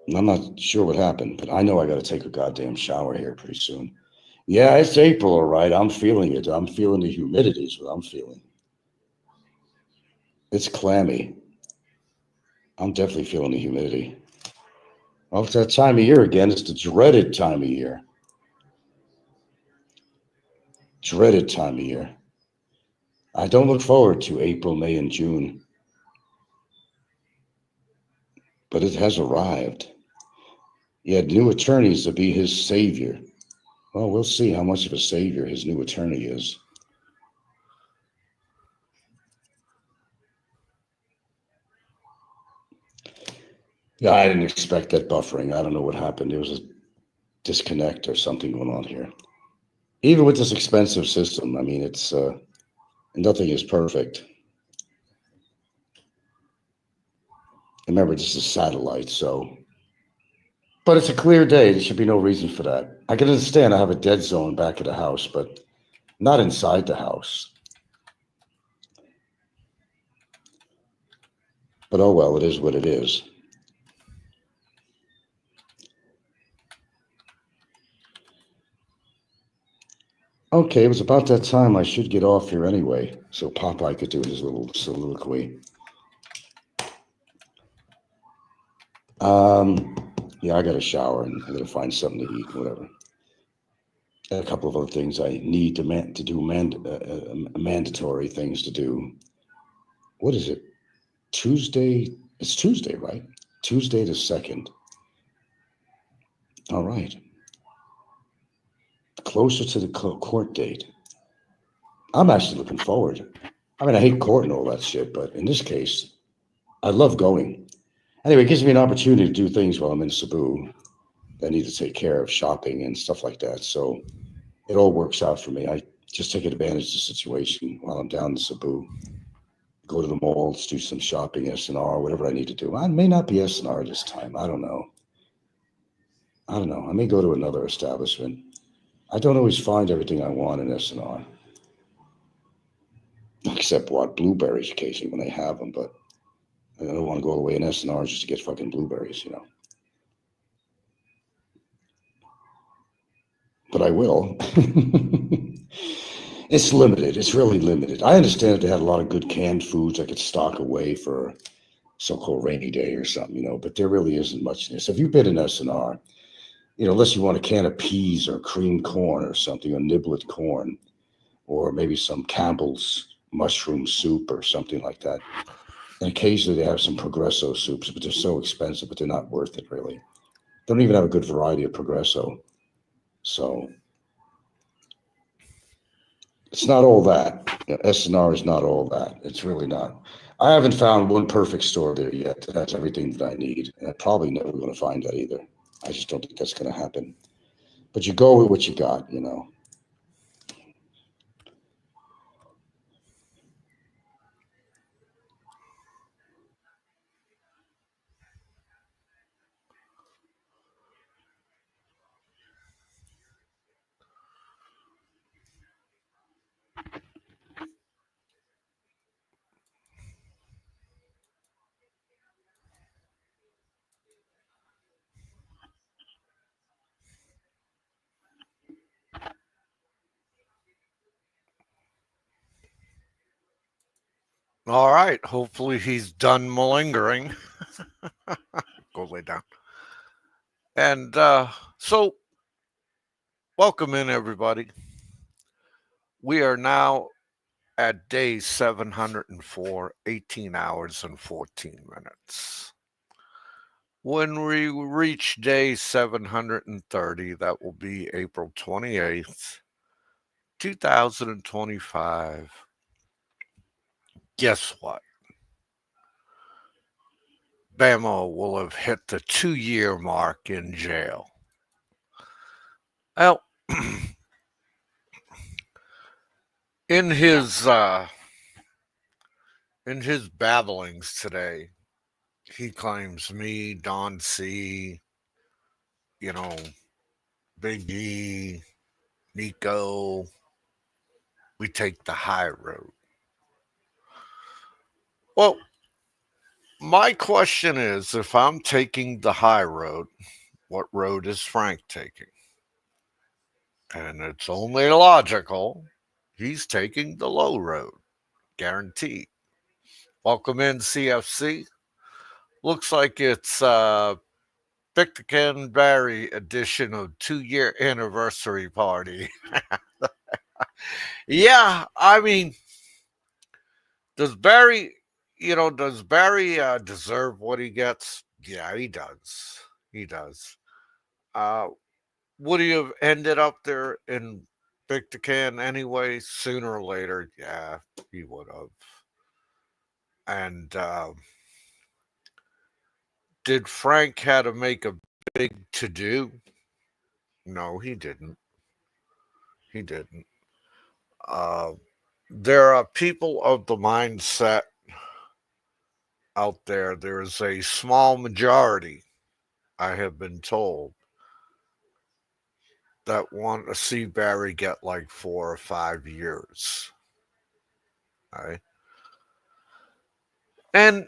Speaker 1: And I'm not sure what happened, but I know I got to take a goddamn shower here pretty soon. Yeah, it's April, all right. I'm feeling it. I'm feeling the humidity is what I'm feeling. It's clammy. I'm definitely feeling the humidity. Well, it's that time of year again. It's the dreaded time of year. Dreaded time of year. I don't look forward to April, May, and June, but it has arrived. He had new attorneys to be his savior. Well, we'll see how much of a savior his new attorney is. Yeah, I didn't expect that buffering. I don't know what happened. There was a disconnect or something going on here. Even with this expensive system, I mean, it's nothing is perfect. Remember, this is satellite, so. But it's a clear day. There should be no reason for that. I can understand I have a dead zone back at the house, but not inside the house. But oh well, it is what it is. Okay, it was about that time I should get off here anyway, so Popeye could do his little soliloquy. Um, yeah, I got to shower and I got to find something to eat, whatever. A couple of other things I need to do, mandatory things to do. What is it? Tuesday? It's Tuesday, right? Tuesday the 2nd. All right. Closer to the court date. I'm actually looking forward. I mean, I hate court and all that shit, but in this case, I love going. Anyway, it gives me an opportunity to do things while I'm in Cebu that I need to take care of, shopping and stuff like that. So it all works out for me. I just take advantage of the situation while I'm down in Cebu. Go to the malls, do some shopping, S&R, whatever I need to do. I may not be S&R this time. I don't know. I don't know. I may go to another establishment. I don't always find everything I want in S&R, except what blueberries occasionally when they have them. But I don't want to go all the way in S&R just to get fucking blueberries. But I will. It's limited. It's really limited. I understand if they had a lot of good canned foods I could stock away for so-called rainy day or something, but there really isn't much in this. If you've been in S&R, unless you want a can of peas or creamed corn or something, or niblet corn, or maybe some Campbell's mushroom soup or something like that. And occasionally they have some Progresso soups, but they're so expensive, but they're not worth it really. They don't even have a good variety of Progresso. So it's not all that. S&R is not all that. It's really not. I haven't found one perfect store there yet that has everything that I need. And I'm probably never going to find that either. I just don't think that's going to happen. But you go with what you got.
Speaker 2: All right. Hopefully he's done malingering. Go lay down. And so, welcome in, everybody. We are now at day 704, 18 hours and 14 minutes. When we reach day 730, that will be April 28th, 2025. Guess what? Bamo will have hit the 2-year mark in jail. Well, in his babblings today, he claims me, Don C, you know, Big E, Nico, we take the high road. Well, my question is, if I'm taking the high road, what road is Frank taking? And it's only logical. He's taking the low road, guaranteed. Welcome in, CFC. Looks like it's Victor Barry edition of 2-year anniversary party. Yeah, I mean, does Barry, does Barry deserve what he gets? Yeah, he does. He does. Uh, would he have ended up there in Victor anyway, sooner or later? Yeah, he would have. And did Frank had to make a big to do? No, he didn't. He didn't. Uh, there are people of the mindset out there. There is a small majority, I have been told, that want to see Barry get like 4 or 5 years. Right? And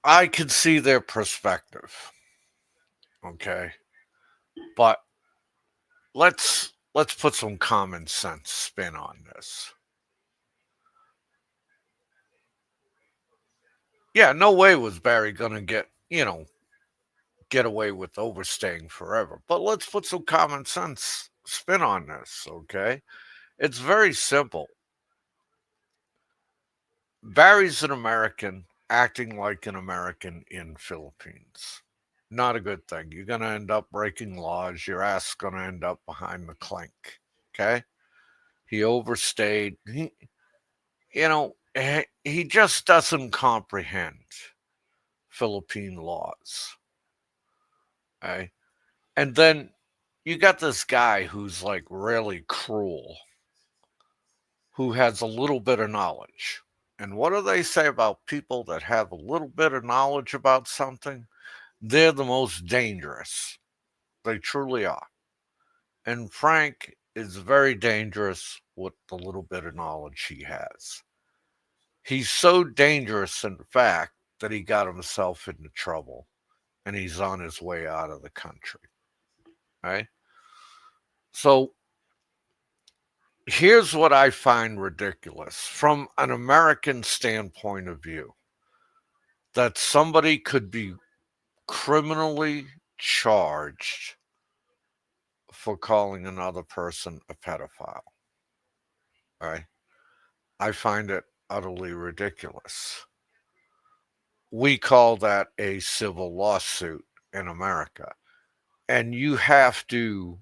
Speaker 2: I can see their perspective. Okay. But let's put some common sense spin on this. Yeah, no way was Barry gonna get away with overstaying forever. But let's put some common sense spin on this, okay? It's very simple. Barry's an American acting like an American in Philippines. Not a good thing. You're going to end up breaking laws. Your ass is going to end up behind the clink. Okay? He overstayed. He just doesn't comprehend Philippine laws. Okay? And then you got this guy who's like really cruel, who has a little bit of knowledge. And what do they say about people that have a little bit of knowledge about something? They're the most dangerous. They truly are. And Frank is very dangerous with the little bit of knowledge he has. He's so dangerous, in fact, that he got himself into trouble and he's on his way out of the country. Right? So here's what I find ridiculous from an American standpoint of view, that somebody could be criminally charged for calling another person a pedophile. Right? I find it utterly ridiculous. We call that a civil lawsuit in America. And you have to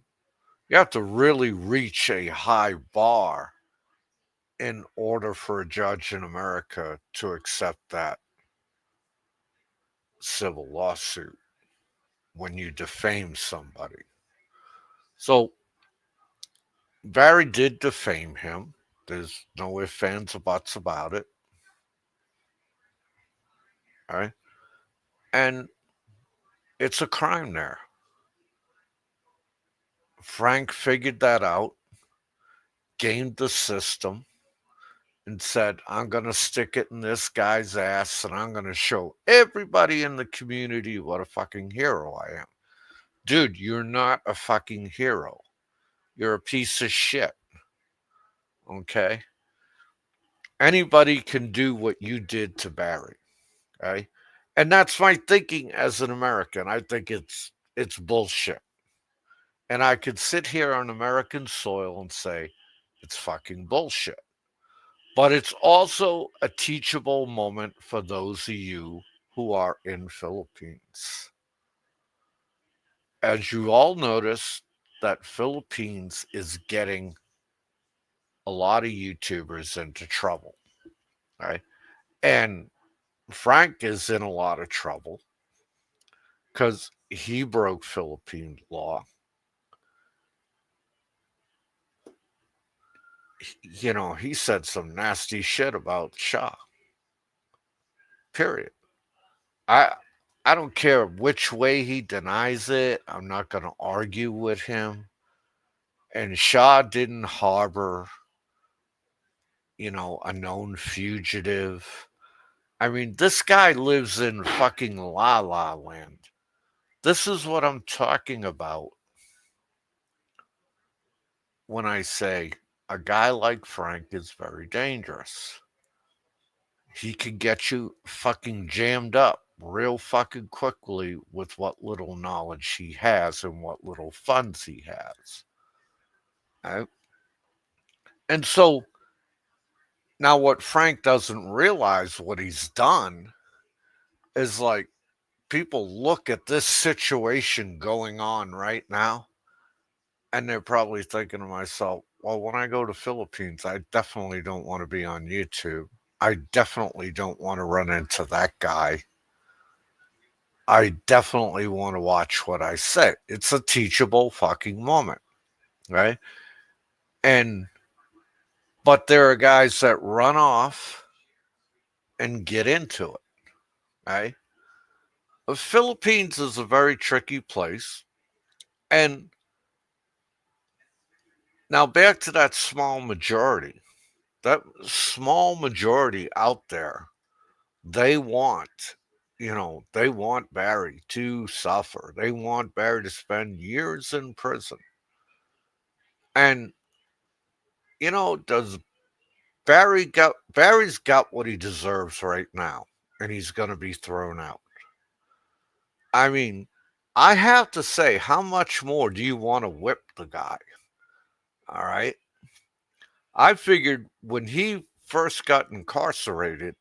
Speaker 2: really reach a high bar in order for a judge in America to accept that civil lawsuit when you defame somebody. So Barry did defame him. There's no ifs, ands, or buts about it. All right. And it's a crime there. Frank figured that out, gamed the system, and said, I'm going to stick it in this guy's ass and I'm going to show everybody in the community what a fucking hero I am. Dude, you're not a fucking hero. You're a piece of shit. Okay? Anybody can do what you did to Barry. Okay? And that's my thinking as an American. I think it's bullshit. And I could sit here on American soil and say it's fucking bullshit. But it's also a teachable moment for those of you who are in Philippines. As you all notice, that Philippines is getting a lot of YouTubers into trouble, right? And Frank is in a lot of trouble because he broke Philippine law. You know, he said some nasty shit about Shah. Period. I I don't care which way he denies it. I'm not going to argue with him. And Shah didn't harbor, a known fugitive. I mean, this guy lives in fucking La La Land. This is what I'm talking about when I say a guy like Frank is very dangerous. He can get you fucking jammed up real fucking quickly with what little knowledge he has and what little funds he has. Right? And so now what Frank doesn't realize what he's done is like people look at this situation going on right now and they're probably thinking to myself, well, when I go to Philippines, I definitely don't want to be on YouTube. I definitely don't want to run into that guy. I definitely want to watch what I say. It's a teachable fucking moment, right? And but there are guys that run off and get into it, right? The Philippines is a very tricky place. And now back to that small majority. That small majority out there, they want, they want Barry to suffer. They want Barry to spend years in prison. And, does Barry's got what he deserves right now, and he's gonna be thrown out. I mean, I have to say, how much more do you want to whip the guy? All right. I figured when he first got incarcerated,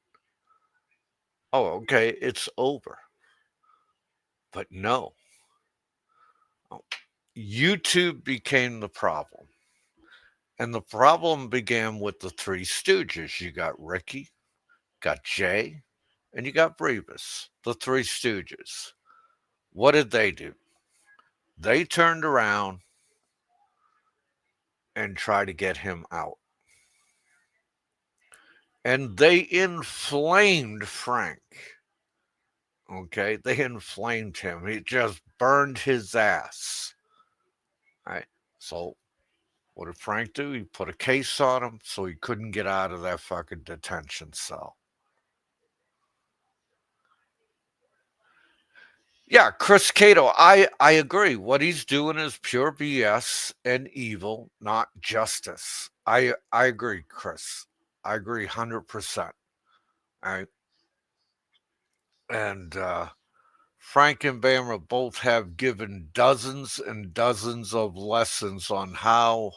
Speaker 2: oh, okay, it's over. But no, oh, YouTube became the problem. And the problem began with the Three Stooges. You got Ricky, got Jay, and you got Brevis, the Three Stooges. What did they do? They turned around and tried to get him out. And they inflamed Frank. Okay, they inflamed him. He just burned his ass. Right. So what did Frank do? He put a case on him so he couldn't get out of that fucking detention cell. Yeah, Chris Cato, I agree. What he's doing is pure BS and evil, not justice. I agree, Chris. I agree 100%. Right. And Frank and Bama both have given dozens and dozens of lessons on how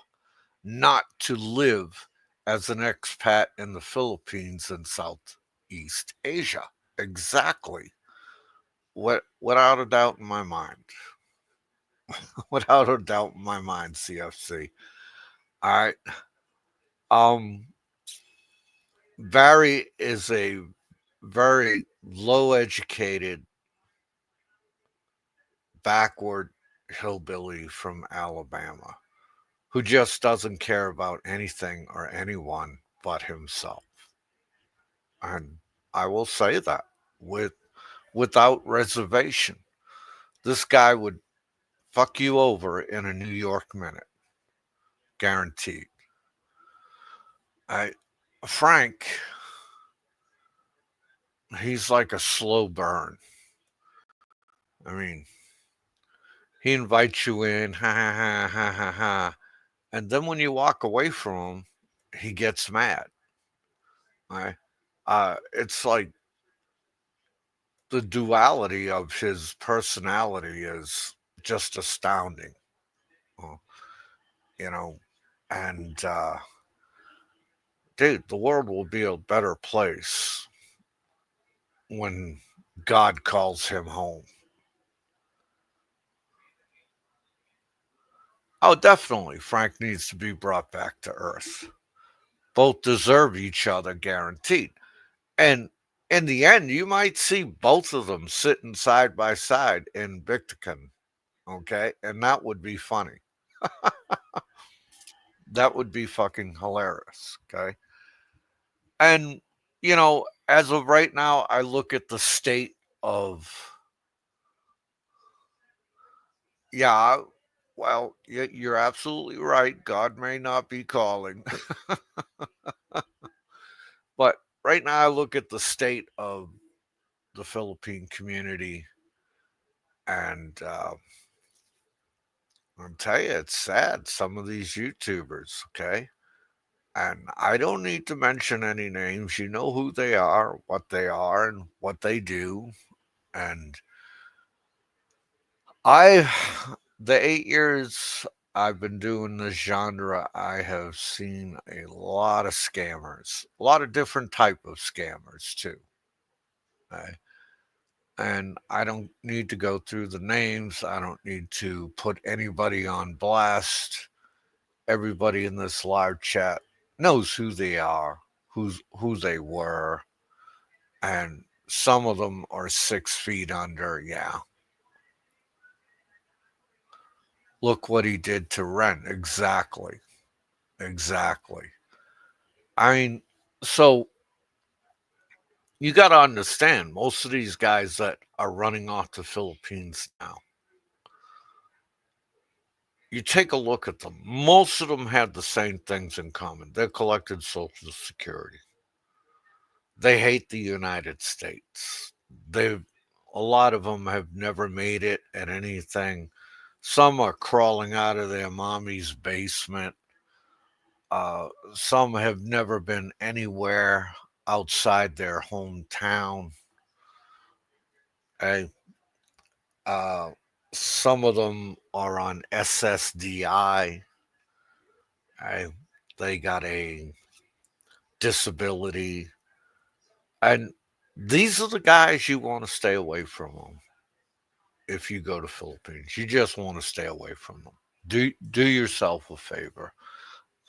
Speaker 2: not to live as an expat in the Philippines and Southeast Asia. Exactly. Without a doubt in my mind. Without a doubt in my mind, CFC. All right. Um, Barry is a very low educated, backward hillbilly from Alabama who just doesn't care about anything or anyone but himself. And I will say that without reservation. This guy would fuck you over in a New York minute. Guaranteed. I Frank, he's like a slow burn. I mean, he invites you in, ha ha ha ha ha ha. And then when you walk away from him, he gets mad. Right? It's like the duality of his personality is just astounding. uh, You know, and dude, the world will be a better place when God calls him home. Oh, definitely, Frank needs to be brought back to Earth. Both deserve each other, guaranteed. And in the end, you might see both of them sitting side by side in Victicon, okay? And that would be funny. That would be fucking hilarious, okay? And, as of right now, I look at the state of, yeah, well, you're absolutely right. God may not be calling. But right now, I look at the state of the Philippine community, and I'll tell you, it's sad. Some of these YouTubers, okay? And I don't need to mention any names. You know who they are, and what they do. And I, the 8 years I've been doing this genre, I have seen a lot of scammers, a lot of different type of scammers too. Okay? And I don't need to go through the names. I don't need to put anybody on blast. Everybody in this live chat knows who they are, who they were, and some of them are 6 feet under. Yeah, look what he did to Ren. Exactly, exactly. I mean, so you got to understand, most of these guys that are running off the Philippines now, you take a look at them. Most of them have the same things in common. They're collected Social Security. They hate the United States. They've A lot of them have never made it at anything. Some are crawling out of their mommy's basement. Some have never been anywhere outside their hometown. Okay? Uh, some of them are on SSDI. Okay? They got a disability. And these are the guys you want to stay away from them if you go to Philippines. You just want to stay away from them. Do yourself a favor.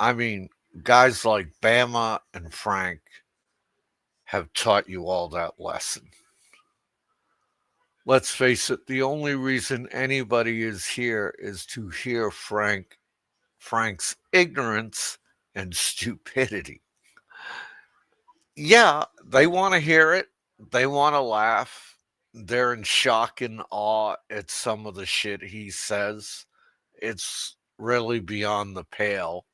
Speaker 2: I mean, guys like Bama and Frank have taught you all that lesson. Let's face it, the only reason anybody is here is to hear Frank's ignorance and stupidity. Yeah, they want to hear it. They want to laugh. They're in shock and awe at some of the shit he says. It's really beyond the pale.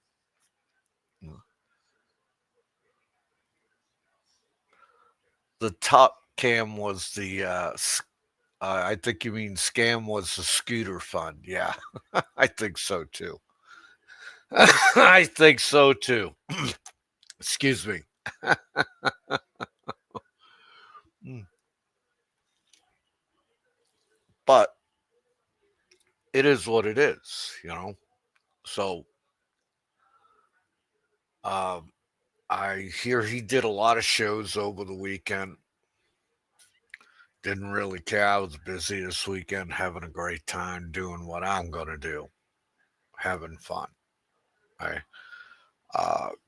Speaker 2: The top cam was I think you mean scam was the scooter fund. Yeah, I think so too. I think so too. Excuse me. Mm. But it is what it is. So um, I hear he did a lot of shows over the weekend. Didn't really care. I was busy this weekend, having a great time doing what I'm going to do, having fun. I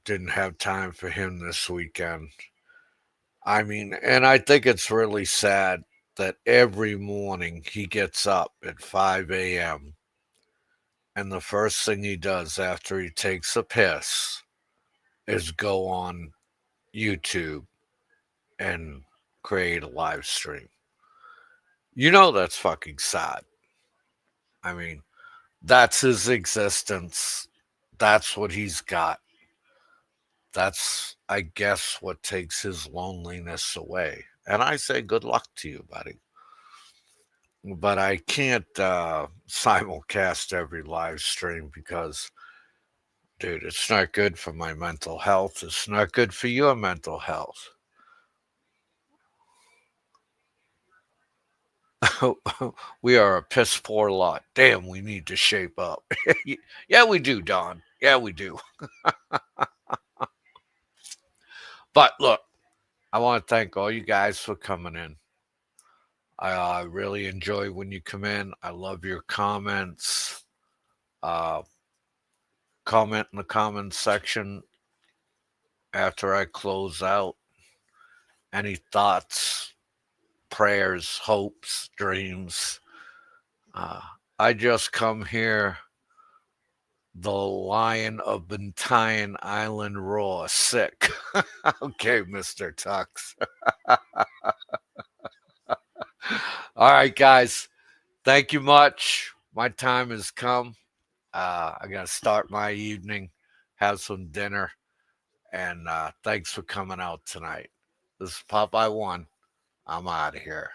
Speaker 2: didn't have time for him this weekend. I mean, and I think it's really sad that every morning he gets up at 5 a.m. and the first thing he does after he takes a piss is go on YouTube and create a live stream. That's fucking sad. I mean, that's his existence. That's what he's got. That's, I guess, what takes his loneliness away. And I say, good luck to you, buddy. But I can't simulcast every live stream because Dude, it's not good for my mental health. It's not good for your mental health. We are a piss poor lot. Damn, we need to shape up. Yeah, we do, Don. Yeah, we do. But look, I want to thank all you guys for coming in. I really enjoy when you come in. I love your comments. Uh, comment in the comment section after I close out. Any thoughts, prayers, hopes, dreams. Uh, I just come here, the Lion of Bentine Island Raw, sick. Okay, Mr. Tux. All right, guys. Thank you much. My time has come. I got to start my evening, have some dinner, and thanks for coming out tonight. This is Popeye One. I'm out of here.